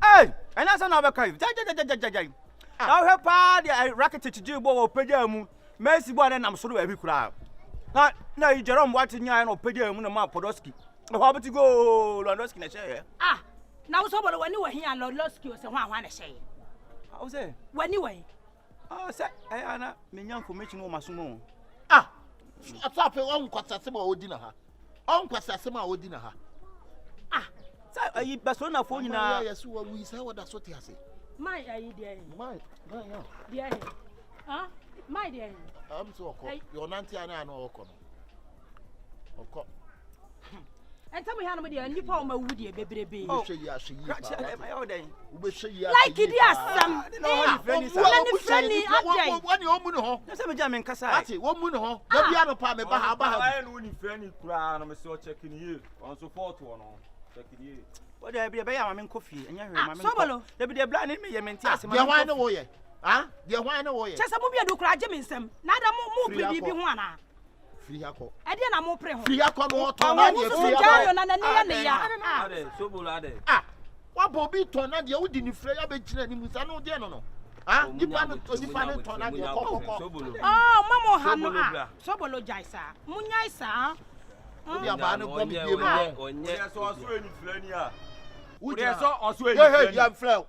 Hey, and that's another kind. Now her party, I racketed to do Bobo Pedam, Mercy one and I'm sure every crowd. Now, Jerome watching Yan or Pedam, no more Podolski. How about to go, Londoski, I say? Now, Sobolo, when you were here, Lord Losky was the one I say. How's it? When you were? Oh, say, Anna, Minion commission on Masumo. A top on Quassasima or dinner. On Quassasima or dinner. I Barcelona for you now. Yes, we say what that's what you say. My idea. Dear. My dear. I'm so your auntie and I know. And tell me how many and you found my woody, baby. Oh, like it, yes, some. What you want? That's a German Cassati. 1 minute, no piano palm, I only friendly crown, I'm so checking you on support one. Checking you. What there be a bay, I'm in coffee, and you're Sobolo. There be a blind in me, I mean, dear wine away. Dear wine away. Just a movie do cry, Jimmy, some. Neither more be one. Free Hako. I didn't know pre. Free Hako, what Bobby Tona, the old in Freya Bettina, Musano, Diano. Nippano, Tona, oh, Mamma Hammer, Sobolo Jaisa, Munyaisa. Young flow.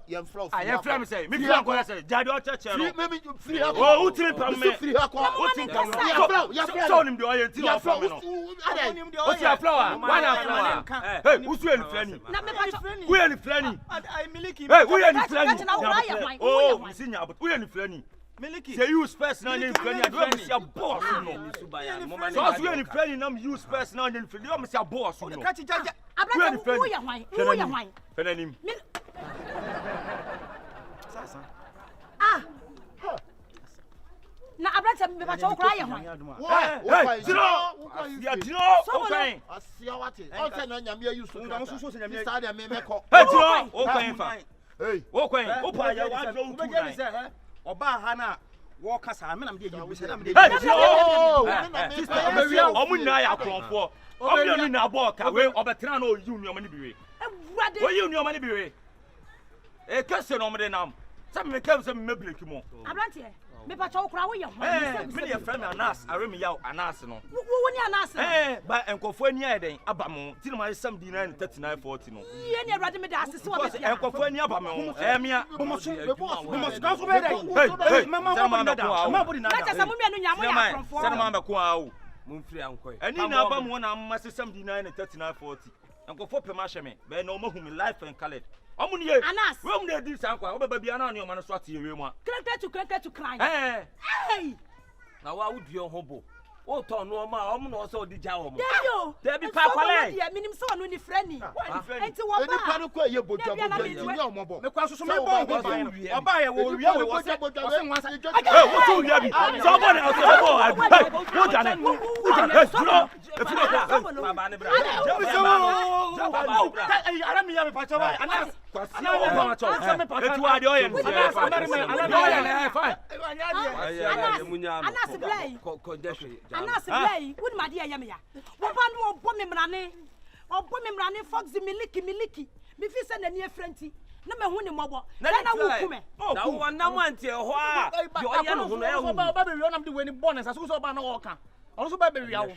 I am from say, me go say, Jado Church. Maybe you free Hako. Oh, who tell me? Free Hako. Show him the oil till I flow. What's your flower? One flower. Hey, who's you in Flanny? Who are in Flanny? Hey, who are in Flanny? Oh, we see now, but we are in Flanny. Say use personal name Flanny, I don't see a boss. So as we are in Flanny, I'm use personal name Flanny, I'm see a boss. I'm not wine. Flanny. Now, I'm not about to cry. Why? Okay. I see what it is. I'll tell you, you should not start a miracle. Hey, okay. Open your wardrobe. Oba Hana walk us. I'm going to be sister, Omuna ya krofo. Obi na boka we obetra na oyu ni omani biwe. We you ni omani biwe. E kese no mde nam. Say me kem say me break mo. Abrantie, me pa cho kra wo ye ho. Me dey friend Anas, aremi yaw Anas no. Wo ni Anas. Ba enkofo ani ayeden abamo. Ti no ma sam di 3940 no. Ye ni Awurade me da asese wo be. Enkofo ani abamo. Mia. Bomosu ka so be dey. Hey, mama body na. Mama body na. Kacha samu mi anu nyamo ya krofo. Say mama be ko awo. Mumfiri ankoy. Ani na abamo na mama sam di 3940. Enkofo pema hwe me. Be na omahu me life and colored. Omuniye. Anas. We mu dey di sankwa. Wo be bia na anu ma no so atiye we mu a. Kreke to cry. Hey. Na wa wo dua hobo. O to no ma o mu no so di ja wo mo. There be pa kwale. Minim so no ni frani. Enti wo ba. Eni panu ko ye boja ni omobo. Me kwa so me bon oba ye wo wiye wo se nwansa. Eh, wo to wiye bi. So bo na so bo. Wo jane. Duro. E fi ko. Baba ne bra. Ara mi ya me pa chawa. Anas. Kwasi o ba cho. Etu wa de o ye. Anas blay. Ko jeshi. Anas blay. Wo ma de ya me ya. Wo ba no obo me mrane. Obo me mrane fox miliki. Me fi se na ni efrenti. Na me hu ni mobo. Na wo kume. Na wo na mantie ho a. Yo ya no ho na ya hu. Ba be wi onam de weni bonus aso so ba na wo ka. Ono so ba be wi awo.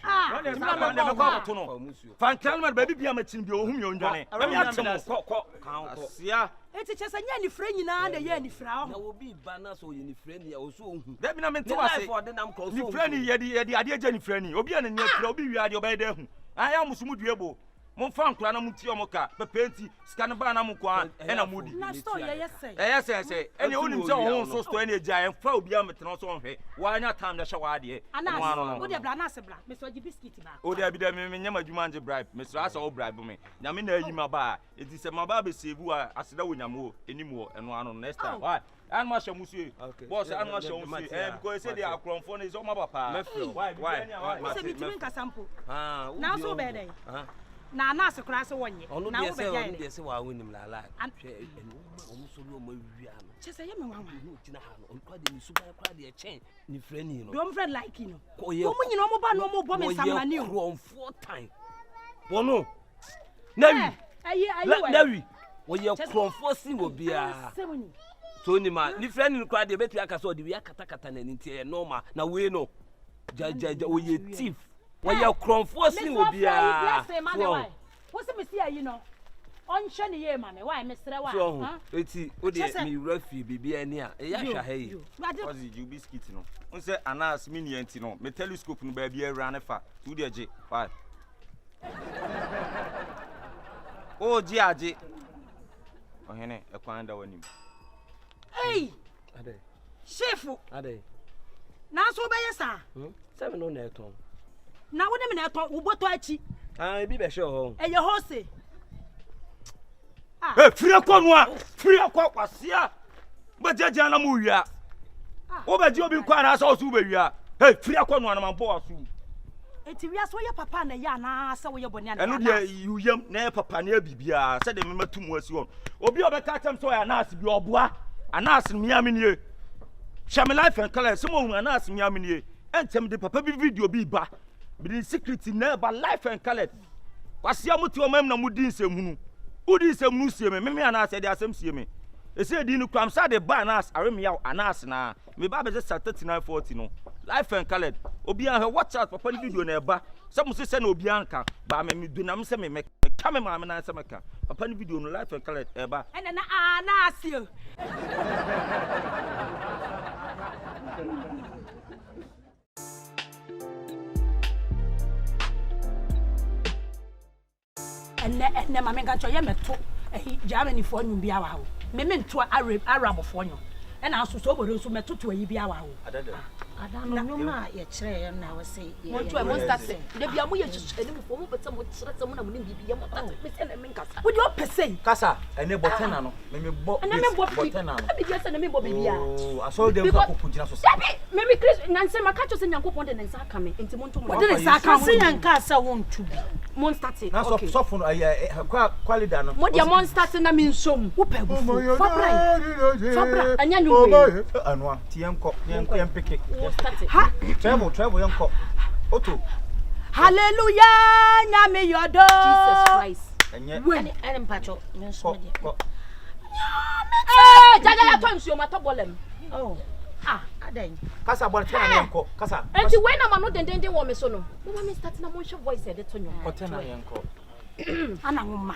Na me ko to no. Fan kalman ba bibia ma chin bi o hu mi ondwane. Am ya temo ko kan ko. Sia. Eti chesa nya ni fra nyina na ye ni fra ho. Na wo bi ba na so ye ni fra ni o so hu. Da bi na me to ase. Ni fra ni ye di ade je ni fra ni. Obi na ni fra obi wi ade oba da hu. Aya musumu duebo. Mon fan kura na muti omoka pepenti scan ba na mukwa e na mudi na store ye say say ene onim se ho so store ene gya en fa obi ametena so hwe wa anya time da hwe wa ade wo de bra na se bra me so gi biscuit ba o de bi de me nyama djuma nje bribe me so asa o bribe me nya me na yi ma ba edi se ma ba be sebu a aseda wo nyamo enimo eno ano next time why an ma hwe musie boss an ma hwe musie because say dey akronfo na is o ma ba pa why se bi timi nka sample na so be dey na na se kura se wonye na wo be ya se wa wonim la la hwe omo so lo mo wia no chese ye me wa no tina ha no on kwa de ni suba kwa de chen ni friend ni no do friend like no wo mu nyina omo ba no omo bo me samani o from 4 time bono nawi nawi wo ye from 4 sin wo bia so ni ma ni friend ni kwa de betu aka so de wi akata na ni tie normal na we no ja wo ye thief wo ye from 4 sin wo bia wo se me see ayi no onhwe ne ye ma me why me sere wa ha eti o de me rafi bibia ni a e ya hwa ha yi ozi ju biscuit no on say anas mini enti no me telescope no ba bia awura ne fa tu de je why o ji aje ohene e kwan da wanim hey ade Shifo ade na so be yesa se me no na eton na wo de me na eton wo boto achi ah bi be show ho e ye ho se eh free akwa kwasia bajaja na mu wia wo baji obi kwa na so so be wia eh free akwa no na mampo aso eti wia so ye papa na ya na se wo ye boni na enu de yuyam na papa na bibia se de me matum asi on obi obeka tem so ya anas bi oboa anas miami nie shame life and color some of anas miami nie entem de papa bi video bi ba bi secret na ba life and color kwasia muti o mam na mudi nsemhunu udi nsemhunu sie me anas de asem sie me ese di ni kwam sa de ba anas arem ya anas na me ba be 3940 no life and color obi an watch out papa video na eba se mo se na obi anka ba me du na me se me ka me ma me na se me ka papa video no life and color eba ene na anas yo ene ma me ga cho ye meto Germany for nyu bia wa ho me nto Arab for nyu ena aso Sobolo so metoto ayi bia wa ho adano nyoma ye kire ye na we say mo to mo start de bia mo ye chichani mo mo beta mo kire se mo na mo ni bibia mo ta me se na me nkasa wo de opese kasa ene botena no me botena no e bibia se na me bo bibia oh aso dem fa kokugina so me Chris nanse maka cho se nyankopon de nansa aka me enti mo nto mo de nansa aka se nyanka sa won tu bi mo start na so fun quality no mo dia mo start na me nsom wo pa gu fabra anya nyu anwa ti yenko yempeke ha travel yenko oto hallelujah nyame yodo Jesus Christ enye ene mpacho nso de jaja to nsuo mata bolem oh adan kasa bor tena yenko kasa enti we na ma no dendende wo me so no mo me start na mo hwe voice e de to nyo otena yenko ana ngoma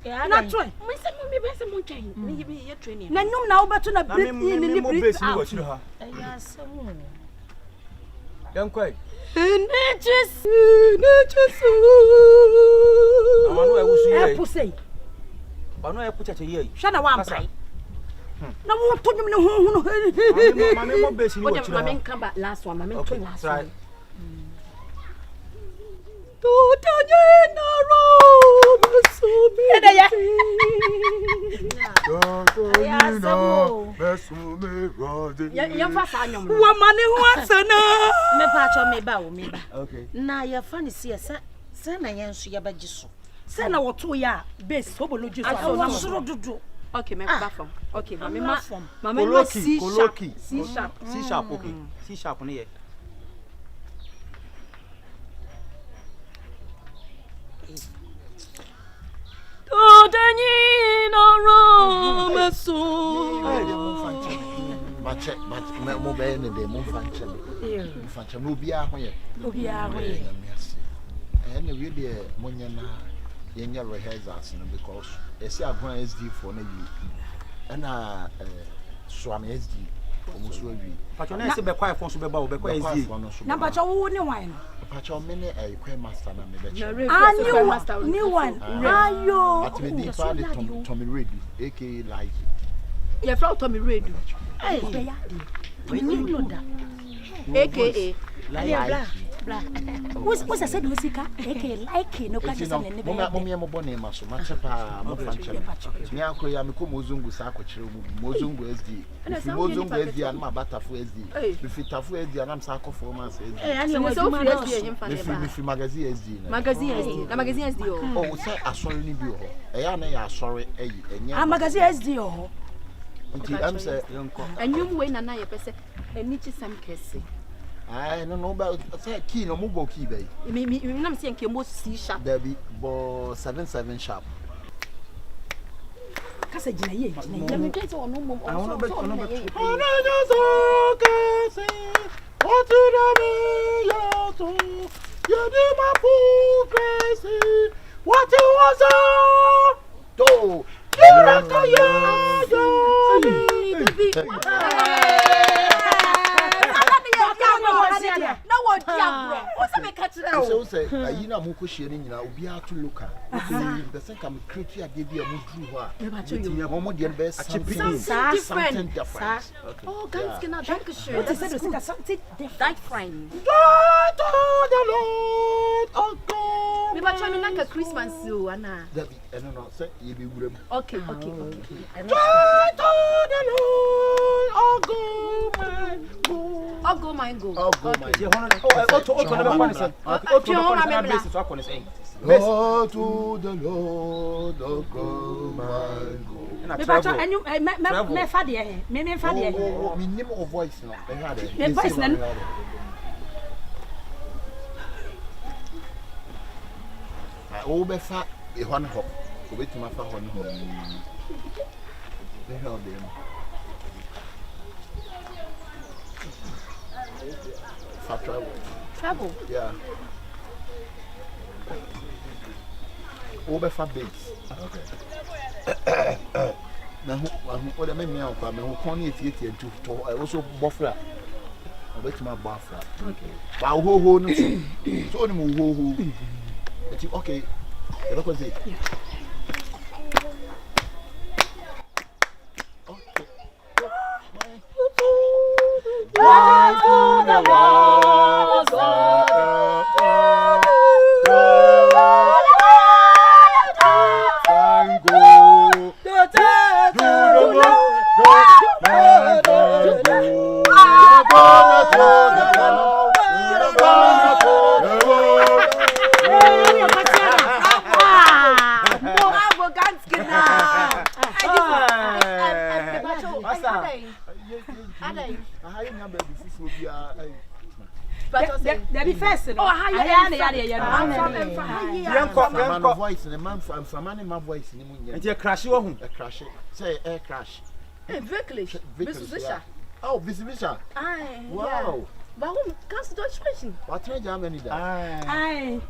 na toy mo se mo me be se mo ntwan ni bi ye training na nyum na wo beto na breathe in ni breathe out ya samu yenko Jesus amano e wusu ye pusei bano e puchache ye hwa na wa mpai na wo to nyum ne hu no mame mo besi ni wo chiro mame nka ba last one mame to last one na ya fani si sa na yenso ya bagiso se na woto ya base Sobolo ju so na soro dudu okay me ba from okay mama ma C sharp okay C sharp ne ye mo be ne de mo fanche no bia ho ye ene we de mo nya na ye nya rehearsals no because esi agwan SD for na wi ana swam SD omuso awi pacho na ese be kwai fon so be ba wo be kwai SD na pacho wo ne wan no pacho me ne kwai master na me be che new one ayo at me di pa de Tommy Redu aka like ye from Tommy Redu eh be ya Tommy no da aka like bra. What's I said Musika? Like no catch some in the mommy mo bone ma so ma chepa mo fanche. Me akoya me ko mozungu sa akochere mozungu SD. Mozungu SD an ma batafo SD. Me fitafo SD an am sa akofo ma SD. Ani mo so free SD yin fa ne ba. Me fi magazine SD. Magazine SD. Na magazine SD o. Oh, say asori ni bi o. Ya na ya asori enye. Ah, magazine SD o. Nti am say Anyum we na ye pese eni chi sam kese. I no know about say key no mo go key bay. Me nam say nke mo C sharp. There be bo 77 sharp. Kasa gina ye. Ya me tell say ono mo. I want to bet ono bet. Ono so kase. What did I mean you to? You did my fool crazy. What it was do? You rock na wo diabro o se me catch them so say ayi na mo ko hie ni nyina obi atu local the same come create ya dey there mo dru ho a mo de be something different. Okay. Oh, ganz genau, danke schön. What is it? Something different. Friend. To the Lord, oh God. Me ba chami na ka Christmas o ana. No, say ye be wurem. Okay. To the Lord, oh God, my God. Oh go my God. Oh to never find say. Oh to na base so akọ ne say. Oh to the Lord, oh God, my God. Me ba cho enu me fa de he. Me fa de he. Oh, me name of voice no. E ha de. Me voice na. O be fa e ho no. O be tuma fa ho no. Be help them. For travel. Yeah. Over for base. Okay. Now, what I mean now, I'm going to also buffer. I bet my buffer. Okay. But who so who. Okay. Look at it. The first, oh, my voice and a man from my voice in the crash. You crash. Say air crash. Wirklich. Oh, Visivisha. Wow. Warum kannst du Deutsch sprechen? What try Germany da? Ai.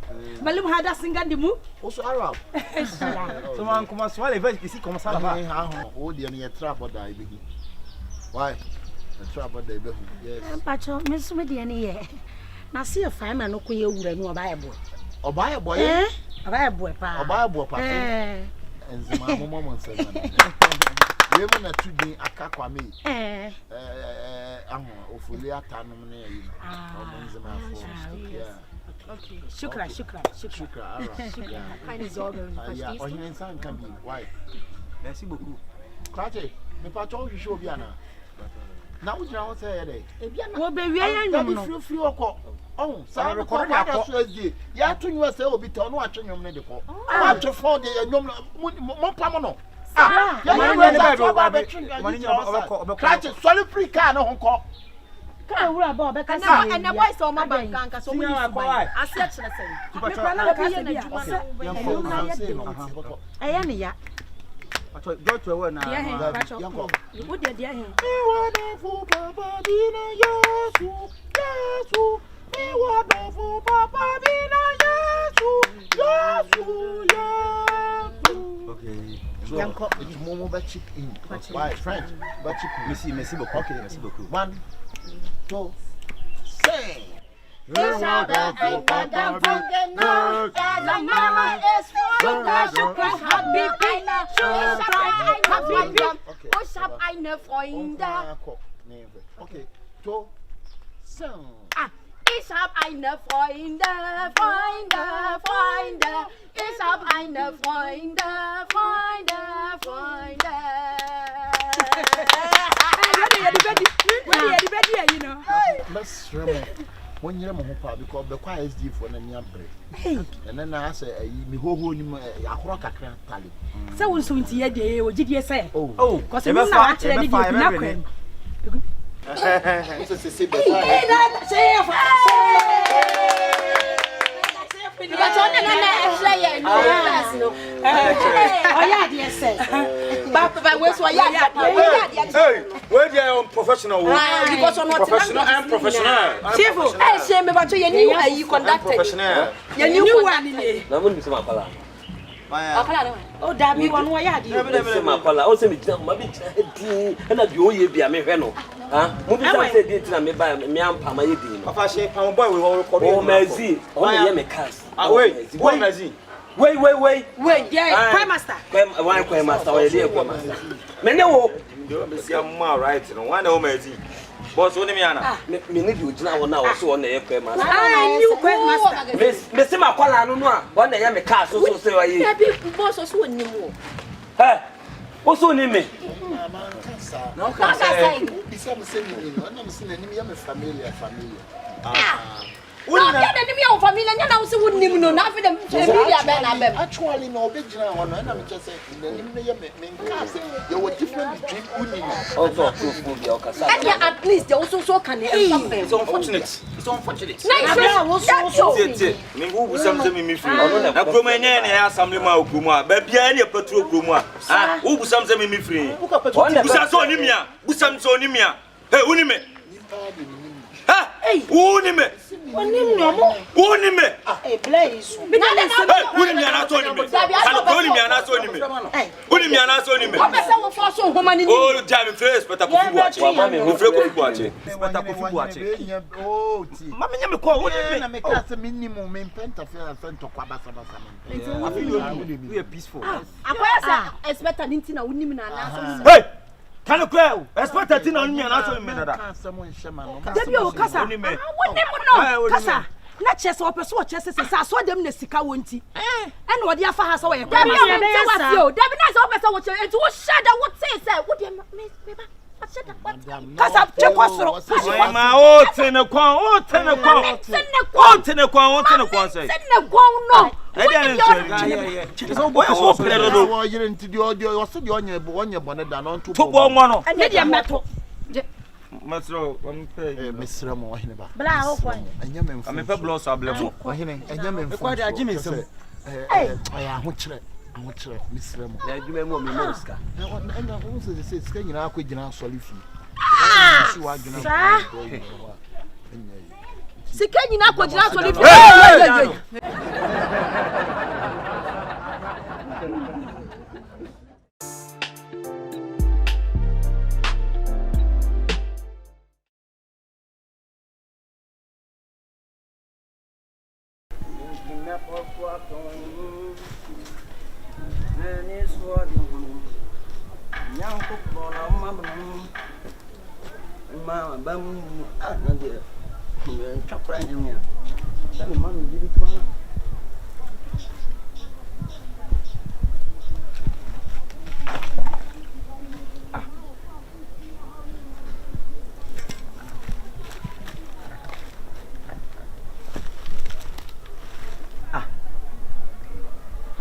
Malum hada singa dimu? Also Arab. So man come swale vai que se como sala vai. Oh, dia ni trap da ibi. Why? The trap da ibi. Yes. Pacho, me so me dia ni ye. Na see fine man no ko ye wura no obaye boy. Obaye boy? Obaye boy pa. Obaye boy pa. Enzima momo monse man. We mo na tudi akakwa me. Ofuli atanom na yi. Enzima fo. Yeah. Okay. Shukra. Yeah. Keine Sorge. Yeah, oh hin san kan bi. Why? Merci beaucoup. Kwache, me pa cho hwehwe obi ana. Na wo jira ho say ye dey. Wo be wi yan nwom no. Free okọ. Oh, sa record ya ko SSD. Ya to nyu say obi te no atwe nwom ne de ko. Wa atwe phone de nwom mo pam no. Ya ma ne ba do ba be Kwache, solid free car no ho ko. Ka wura ba obe ka say. And the voice of my bank can so we I search na say. Me kwa na ka say bia. Eya ne ya. Pacho go to where na. Pacho. Wo de dia he. Wonderful Papa Dina Yesu. Me wonderful Papa Dina Yesu. Okay. So it's Momo Bachip in. Why French? Bachip. Merci beaucoup. Okay, merci beaucoup. 1, 2, sing. Okay, to sing. Ich hab eine Freunde. Ich hab eine Freunde. Let's remember. When you're a because the choir is deep for the young break. And then I say, me who you rock a crack tally. So soon to ye, or did you say? Oh, because I'm not actually nothing. Professional and professional. Shifo, I say me but you conducted. Professional. You knew one. Na mo ni se ma pala. Oh, that be one way. Se ma pala. O se mi tina ma bi tina di. Na bi o ye bia me hwe no. Ha? Mo bi say di tina me ba me ampa ma ye di no. Papa she pam boy we record. Oh, Mazi. O na ye me cast. Wait, Mazi. Wait. Yeah, Prime Master. Prime Master. O ye dey Prime Master. Me ne wo. Me see am right no. One o Mazi. Boss woni me ana. Me need you tina wo na wo so na ye Prime Master. I knew Prime Master. Me se ma kwala no no a. Wo na ye me cast so say wa ye. Boss so woni mo. Eh. Wo so ni me. No, I'm familiar. No, me family na so woni mo no na fi dem family abem. Actually, no big general one, and I'm just saying, there were different between Unini. Also, and at least they also so can it's unfortunate. Me who something me free. Na promo nya na assembly ma okumu ba bia na petrol okumu ah who bu something me free. Busa so onimia, busam so onimia. Hey, unime. Ha! Unime. Unime. Hey, Blaze. Unime na so onime. Unime na so onime. Unime na so onime. Oh, jam face but akufu buache. Mo fre kofu buache. But akufu buache. Oh, Mama nya me ko unime na me ka se minimum me penta fe to kwa basa. I feel you are peaceful. Akwasa expect anything na unime na. Hey! Can you go? Expect that thing on me and also me that. Someone shema. Debi o kasa. Woni no. Kasa. Na chese opeso o chese se so dem na sika wonti. And wo de afa ha so we. Debi o me wasi o. Debi na so opeso wo che enti wo shada wo say wo de me ba. Kasa chekosoro. Ma o tene kwan say. Tene kwan no. I didn't so boy o play do. You into the audio or so the onye bonnet down on to one. And dey meto. Masro, one pay. Mr. Ramo Hineba. Bla ho kwan. Enyam I'm a blow sablemo. Ohine, enyam Kwa da Jimmy some. I ho kire. Mr. Ramo. Na adwuma mu me Mosca. And also they say ska nyina akogina solifi. Sika nyina akogina solifi.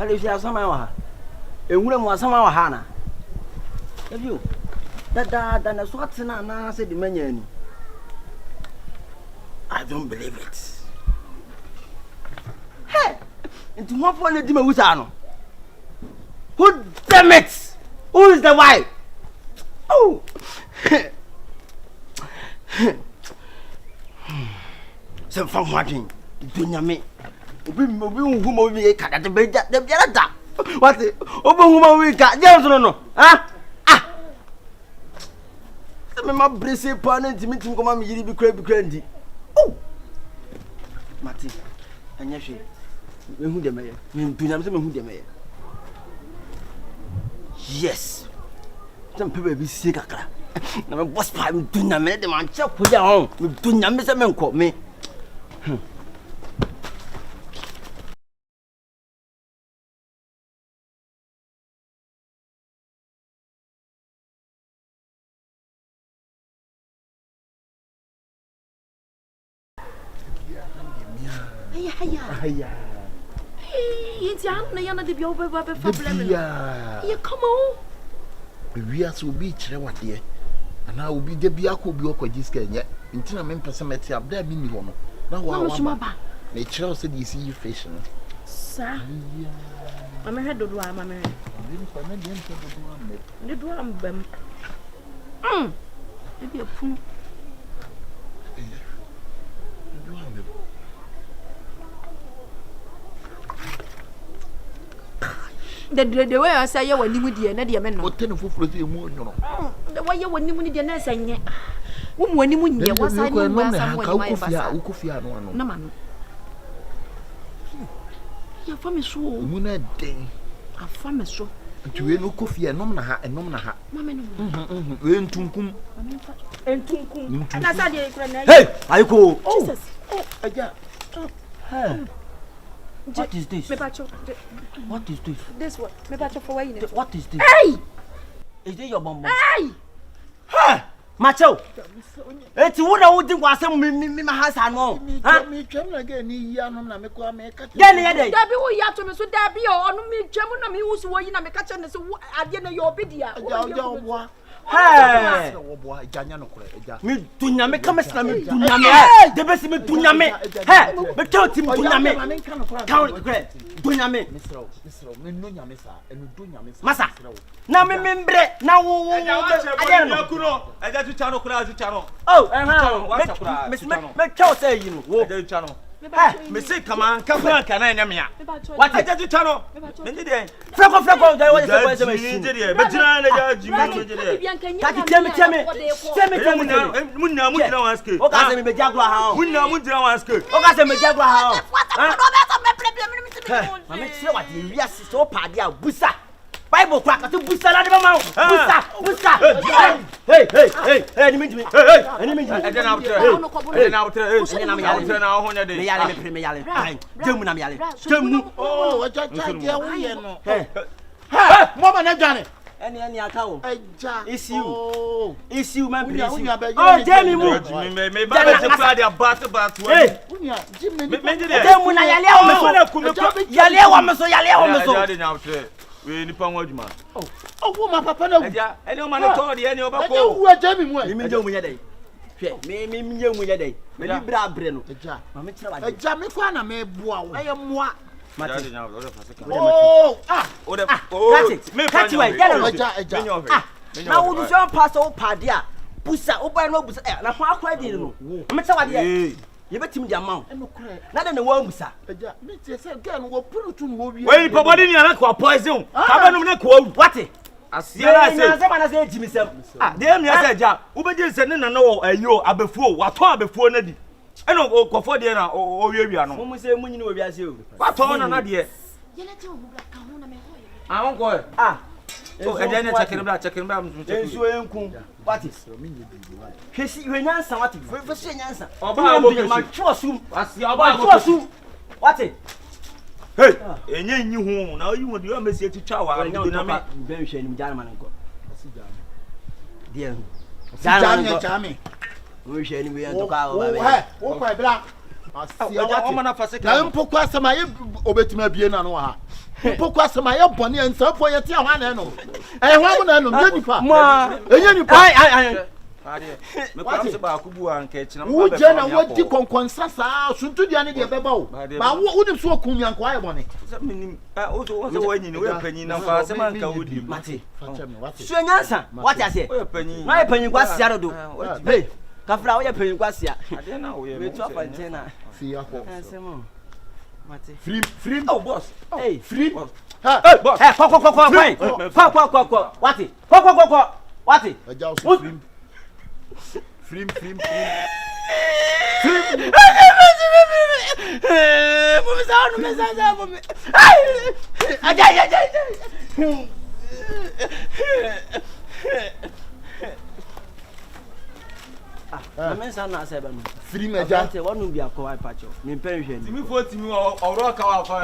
If you have some hour, a woman was some hour, Hannah. Have you? That than a swat and I said the menu. I don't believe it. Hey, into one point of Dimawutano. Who damn it? Who is the wife? Oh, some fun watching. Doing me. Who we got the bed that the Biata? What the open woman we got? Yes or no? Ah! My brace partner to meet him come on me be crandy. Oh, Mati, and yes, who the mayor? You do not who the mayor. Yes, some people be sick. I'm a boss pipe, do not make them on chop with their own. Do not miss a man call me. Hiya. It's Yana de Bio problem. Yeah, come on. We are so beach, what dear. And I will be the Biako Bioko Jiska yet. Until I'm in Pessameti up there, Mini Woman. Now, what nature said you see you fashion. Sir, I'm a head of one, my man. The drum, maybe a pool. The way I say you when you would be another man. What 10 of you more? The way you when you would be an essay. When you would was I know no man. You're from a show, moon a day. A farmer show. To you, no coffee and nomina and nomina. And I said, hey, I go. Oh, what is this? What is this? This what? What is this? Hey! Is it your bomb? Hey! Ha! Macho! It's what I would do was me my house and more. Me come again, Debbie, we have to Miss Debbie or me, German, me who's waiting at me catching this at the end of your video. Hey! Me tunyame kama sina me tunyame. The best me tunyame. Hey! Me tell him tunyame. Count great. Tunyame. Me no nyame sa. Enu do nyame sa. Masa. Na me membre na wo. Aja kuno. Aja tu chano kura tu chano. Oh, me tell say you know. Wo. Aja tu chano. Hey, me say come on, come on, can I nyame ya? What aja tu chano? Me ndi dey. Freko dey what say me shi. Me jina na ja jimi me dey. Kati teme munna wanske o ka se me jagwa ha munna wanske o ka se me jagwa ha ma me tire wa de wi ase so paade a busa bible kwa ka to busa la de ma busa hey ni minjimi e de na butere na me yale na ho nya de me yale me yale jemu na me yale jemu oh wa cha wo ye no hey mo ba na dwane any account issue man please oh Jamie mu me ba be kwa dia bat hey Jamie na yale o me so we ni pa won adwuma oh wo ma papa na wu any o ma no to de any o ba ko wu Jamie mu ni me je mu nya dai hwe me nye mu nya dai me ni bra bre no ma me kira wa me kwa na me boa wo aye moa oh me catch way na wo do so pass o pade a busa o ba no busa na ho akwa di no me tsa wade ye betim di amount na de ne wo busa me tie say girl no wo puru no wo wi we pa body ni na kwa poison ka ba no na kwa what asiara say na na say jimisem de mi say ja wo be je say ne na no ayo abefuo wato abefuo na di eno kofo de na o wiawia no mo se munyini wo biase o wato na de ye na te o bubla ka ho na me ho ye ahon ko oh eje ne check bra ensu enku what is hwesi hwenyansa what hwesi nyansa oba abokeshi ma twosum asi oba abokeshi what hey enye nyi hu na oyi wodi o mesi etitwa wa na me ben hwe nim jana man ko asi jana die jana we share ni we en to ka o ba be wo kwa bra asia wa na faseka na mpoko asema ye obetima bie na no ha mpoko asema ye bone ensa fo ye tia hwa na no hwa na no me nipa enye nipa ai me kwa se ba kubu anka china mo ba je na wodi konkonsa sa suntu dia ne de beba o ba wo nim so okun mi anka aye bone minim o so wo anyi ni we panyi na fa se man ka wodi mate so nyansa what ase we panyi na panyi kwa sia do hey kafra wo ye panyi kwa sia ade na wo ye me tu apantena fi akọ asemo mate free oh boss hey free hey boss hey kwa what what free I'm saying na say be no. Free meja. Say one no be akọ ipacho. Me pen hwe ni. Timi fo timi ọ̀rọ̀ ka wa fa.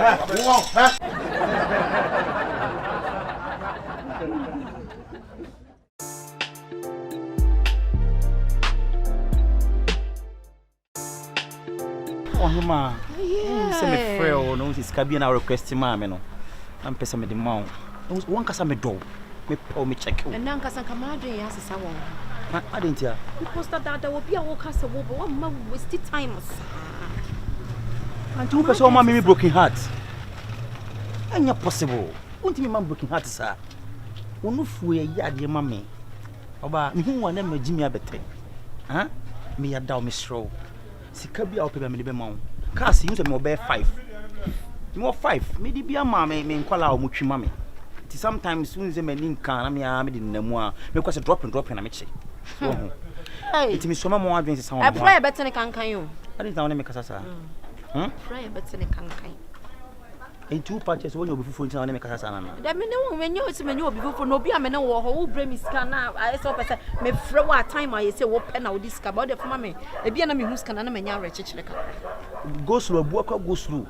Ohima. Say me frɛ no sika bi na request ma me no. Am pesa me de ma. Won kasa me do. Me pɛ me check. And nan kasa kamadwe ya sesa won. I didn't hear. Because that will be a walk as a woman. What man wasted time. And two person ma me broken heart. Anya possible. Won't me man broken heart sir. Wonu fu ye ade ma me. Oba me hu wana ma jimi abete. Ha? Me ya daw me strow. Sika bia opeba me de be ma wo. Car see you say me obe 5. Me 5. Me di bia ma me nkwala o mutwi ma me. Sometimes soon as me ninka na me de namu a me kwase dropping na me che. Hey. It me so ma mo advance sound. I pray better ne kankan yo. I didn't know me kasa sa. Pray better ne kankan. In two patches when you be full na me kasa sa na. Da me ne wo me nyo se me nyo obi fufu no obi a me ne wo ho wo bre mi sika na I say person me frɛ wa time a ye say wo pɛ na wo disika ba wo de fama me e bia na me hu sika na me nya rechechire ka. Go slow abu akwa go slow.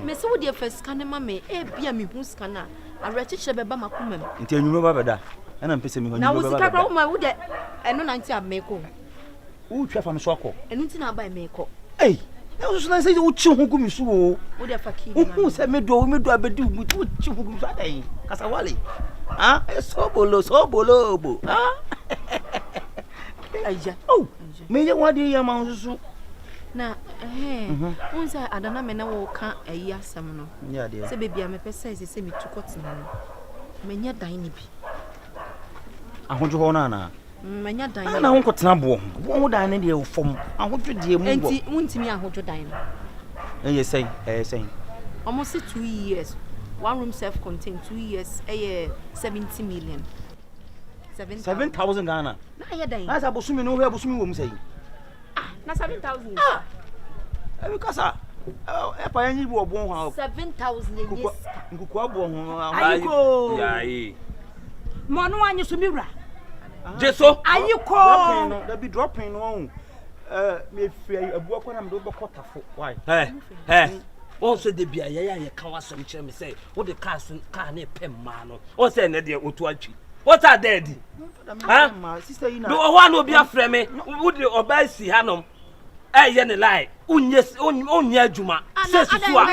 Me se wo de fa sika ne ma me e bia me hu sika na a rechechire be ba makoma me. Nti anwuma ba beda. Na mpese me ho na wo sika kra wo ma wo de eno na nti a me ko. Wo twa fa me so akọ. Eno nti na ba me ko. Hey. Na wo so na say wo chi ho gu mi so o. Wo de fa ki. Wo say me do abedi wo chi ho gu mi so adai. Kasa wale. Ah, sobolo bo. Ah. Aja. Oh. Me ye wade ye ma so. Na unsa adana me na wo ka ayi asem no. Ya de. Se bebia me pese se me tukotena no. Menya dan ni bi. Ahojo ho na. Menya dan. Na ho nkotena bo. Wo dan ne de fom. Ahojo de mu bo. Enti wuntimi ahojo dan no. Yes say. Almost 2 years. One room self-contained 2 years. 70 million. 7,000 Ghana. Na ya dan. Na sa bosumi no ho abosumi wo mu say. Na 7,000. Because e pa yanyi bo obon ho. 7,000 yes. Nkuku abo ho. Ayiko. Yayi. Mono anyi so miwra. Jeso. Ayiko. That be dropping no. Me free abu akwa na me do be kotafo. Why? Also de bia ye ka wasem kire me say wo de car na pem ma no. O say na de otu atwi. What are dead? Sister Ina. Do one obi afre me. Wo de oba si hanom. Ye ne lie. Unya adwuma. Se susu a.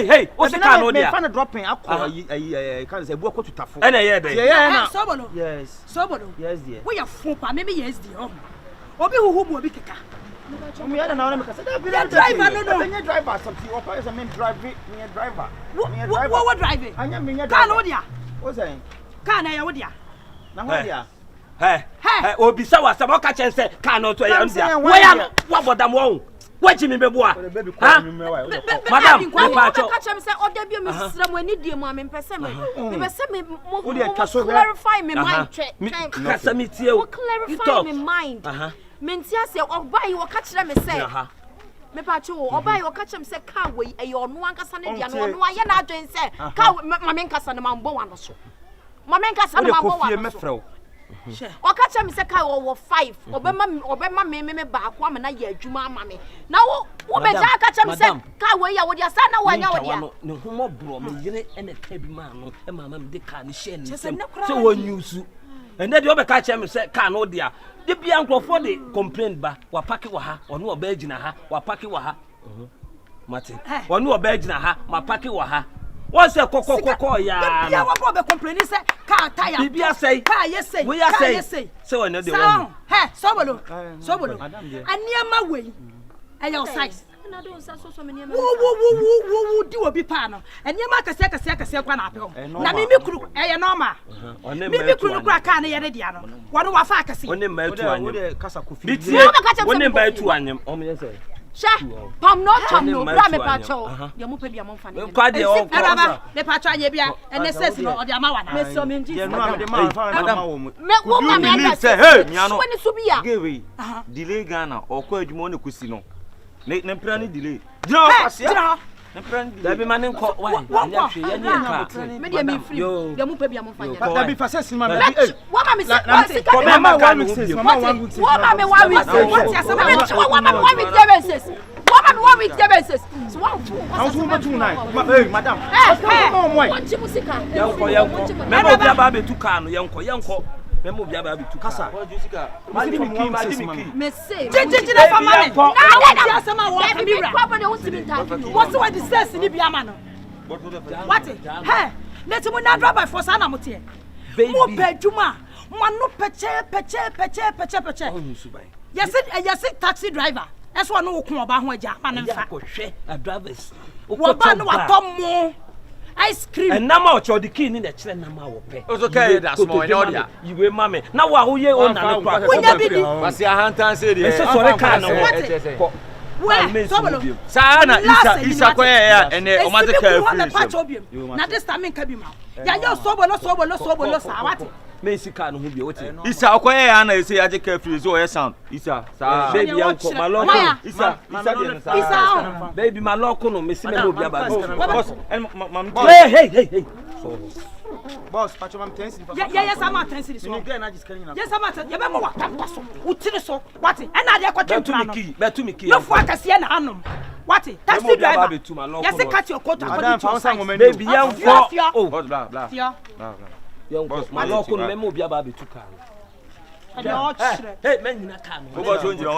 Hey. O se ka no dia. Me fa na dropping akọ kan say abu akwa tutafo. E na ye dey. Sobolo. Yes. Sobolo. Yes dear. We ya fun pa me yes dear. Obi huhu bu obi keka. Me ya na me ka say that driver no. Me driver something. O pa say me drive me driver. What driving? Anya me driver. Car no dia. O say. Car na ya wo dia. Na ho dia. Obi sa wa sa mo ka chen say car no to ya ndia. Wo ya wa bodam wo. Wo ji mi beboa. Madam, me pa cho. Ka chem say oda bi me sira mo ani die mo am pese me. Me pese me mo clarify me mind. Kasa mi tie o. Clarify me mind. Mentia say obai wo ka kire me say. Me pa cho obai wo ka kire me say car we e yo no ankasa ne dia no aye na adwen say car ma me nkasa ne mambo wa no so. Ma me nkasa ne mambo wa no so. O ka kire me say car wo 5 obema me ba akwa me na ye adwuma ama me na wo be ja ka kire me say car we ya wo dia sa na wo anya wo dia ne homo bro me yire ene ka bi ma no e mama me de car ne share ni sem se wo nyusu ene de obeka kire me say car no dia de bia nkrofo de complain ba wa paki wa ha ono oba agina ha wa paki wa ha Martin ono oba agina ha ma paki wa ha won say kokokoko ya de bia wo be complain say car tire bibia say car yes we ya say say we no de wo Sobolo aniama we e your size na do nsa so me niam wo di obi pa no aniama kase kwa na apem na mimi kuru e ye normal mimi kuru kwa ka na ye de dia no wo wa fa kase woni ma etu anyem wo kasa kofi woni ma etu anyem o me say sha pam no cham no bra me pa cho dia mo pa bia mo fa ne kwa de o araba me pa cho anye bia ene ses no o dia ma wana me so me nji ye no am de ma fa na ma wo mu me wo ma me anda say hey miano woni so bia gewe delay Ghana okọ adwuma ne kusi no ne plan delay Jina Dabi manin ko why? Anya hwe ye ne ka. Me dey me free. Dey mu pa bia mo fanya. Dabi fa se sinima me. Wa ma me se. Mama 1 week says. Mama 1 week says. Wa ma me 1 week says. What ya say? Wa ma me 1 week says. Wa ma me 1 week says. So wa. I was over 29. Hey, madam. What you music? Yanko. Memo bia ba be tu ka no yanko. Memo bia ba be tu kasa. Madi mi Me say. Jeje na fa mama. Na what ya say ma wa me kamera. Papa dey want to be talking. What's what the sense ni bia ma no? What? Hey, let me na drive by force na motie. Mo beduma. Mo no peche. Yes, taxi driver. That's why no ko oba ho agya ma nfa. Hwe a drivers. Wo ba no atomo. Ice cream. And nama o chodi key ni na kire nama wo pe. O so kai da small ya odia. Yiwe mame. Na wa wo ye o na ne kwa. Wonya bi di. Basi ahantan se de. Se sore ka na wo. Where? Sobolo. Sana Isa kwa ya ene o ma de ka free. Na this time nka bi ma. Ya yo sobolo sa wate. Me sika no ho bi o te. Isa kwa ya na ese ya je ka free so o sound. Isa sa baby yanko maloko. Isa de sa. Isa. Baby maloko no me si me obi aba. Boss, mam. Hey. Boss, pacho mam 10 cedis. Yes, I'm at 10 cedis. Yes, I'm at. You be mo wa so. Utiri so. What? And I dey kwatwe plan. Betu mi key. No for akase na anom. What? Taxi driver. Yes, cut your coat Madam, found some baby yanko. Oh, blah. Yanko maloko no me obi aba be tu ka. Hey, men nyina ka no. O boss o njira.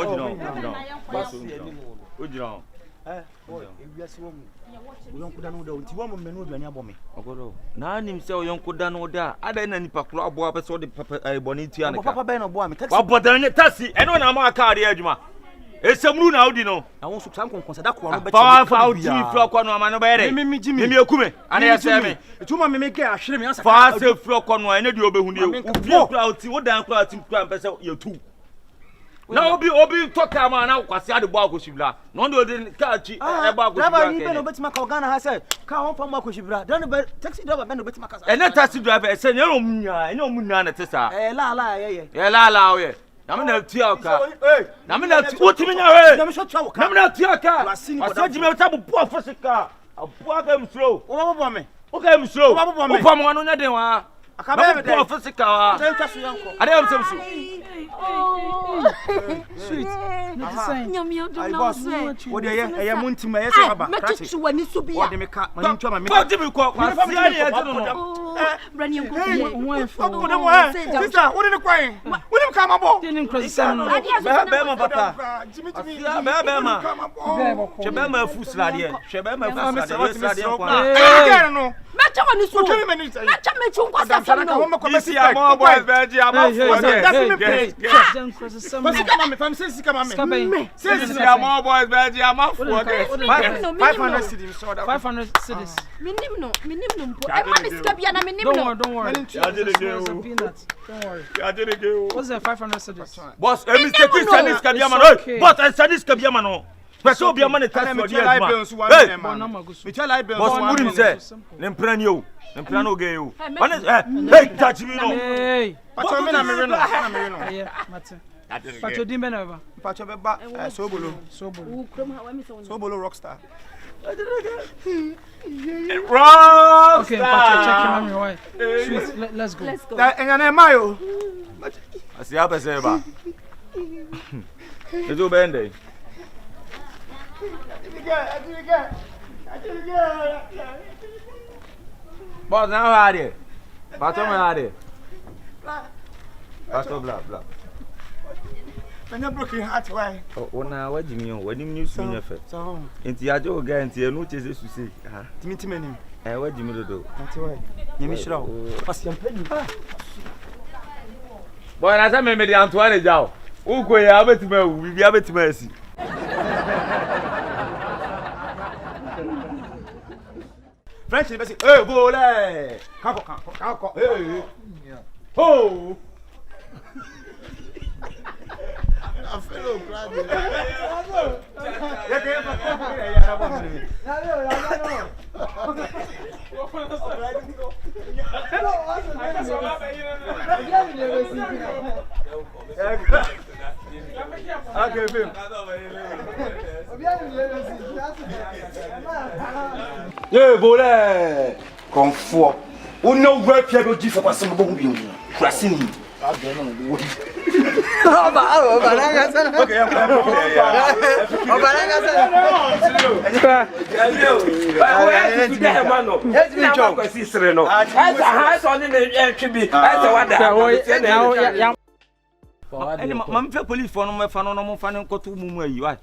Boss o njira. Ewiase wo mu. Oyonko da no da nti wo mo menu aduane abome. Ogodo. Na nim se oyonko da no da. Ada na nipa kro abo apese o de papa boni tia ne ka. Papa ben no bo am taxi. Wa bodan ne taxi. Eno na ma aka ade adwuma. Esemru na odi no. Na won so san konkon da ko no be. Fa odi fro ko no ama no be re. Me ekume. Ana ya se me. Etuma me ke ahwere me ansa. Fa se fro ko no ene de obehu ne. Ufie kra oti wo dan kra oti kra mpese ye tu. Na obi toka ma na kwase ade bo akoshibla no ndo de ka chi e bo akoshibla driver ni be no betima ka Ghana ha say ka won fam akoshibla dan be taxi driver be no betima ka ene taxi driver se ne omunya na tesa la ye la o ye na me na tia ka na me na utimi nya we na me na tia ka wase jime ta bo afosika abo aka msro o bo me o ka msro o fam wano nya den wa Akabenezer bo afosika wa ade am semsu Sweet. Not the same. Ai boss. Wo de ye muntima ye se baba. Metutu wani so bia. Wo de me ka mani ntwa ma me. Ko jibi ko kwasi ya ye no. Brani nko. One for. Wo de mo sister, wo de ne kwan. Wo de me ka ma bo. Didn't cross seven. Be ma papa. Jimi. Be ma. Che be ma fusla de. Che be ma fusla de. Eh no. Mecha wani so. Mecha mechu nko sa no. Isi amo boys be ji amo Amo boys be ji amo 500 cedis. 500 cedis. Minim no mpo. E ma me sika bia na minim no. Don't worry. Don't worry. What's that 500 cedis? Boss, mistake Chinese kabia man. Boss, Chinese kabia man. Person obi amane tax for the adma. Hey, boss, murim say, nempran yo. Nempran oge yo. Hey, touch me no. Hey. Pacho me na me no. Yeah, Martin. Pacho di me na. Pacho be ba Sobolo. Sobolo rockstar. Rockstar. Okay, Pacho check him on your way. Sweet, let's go. Engane mayo. Asi apese ba. Ezo bende. Boss, now how are you? Pato me how are you? Pato blah. When you broken heart, why? Oh, now what do you mean? What do you mean? So, into your guy, into your notice, you say, Timmy. What do you mean? That's why. You miss Row. What's your penny? Boy, I said, maybe Antoine Jow. Who go here? I bet you will be able to mercy. French, hey, vole! Kako, hey! Oh! I feel glad. Yeboah. Comfort. O no work people give for some bomb. Crasini. Okay, I'm police for no fan no fan ko to mumu ayi why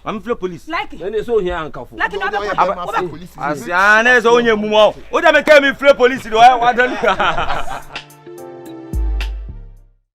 I'm police like it so here ankafo like no police asiane so onye mumu o da me ke me police do why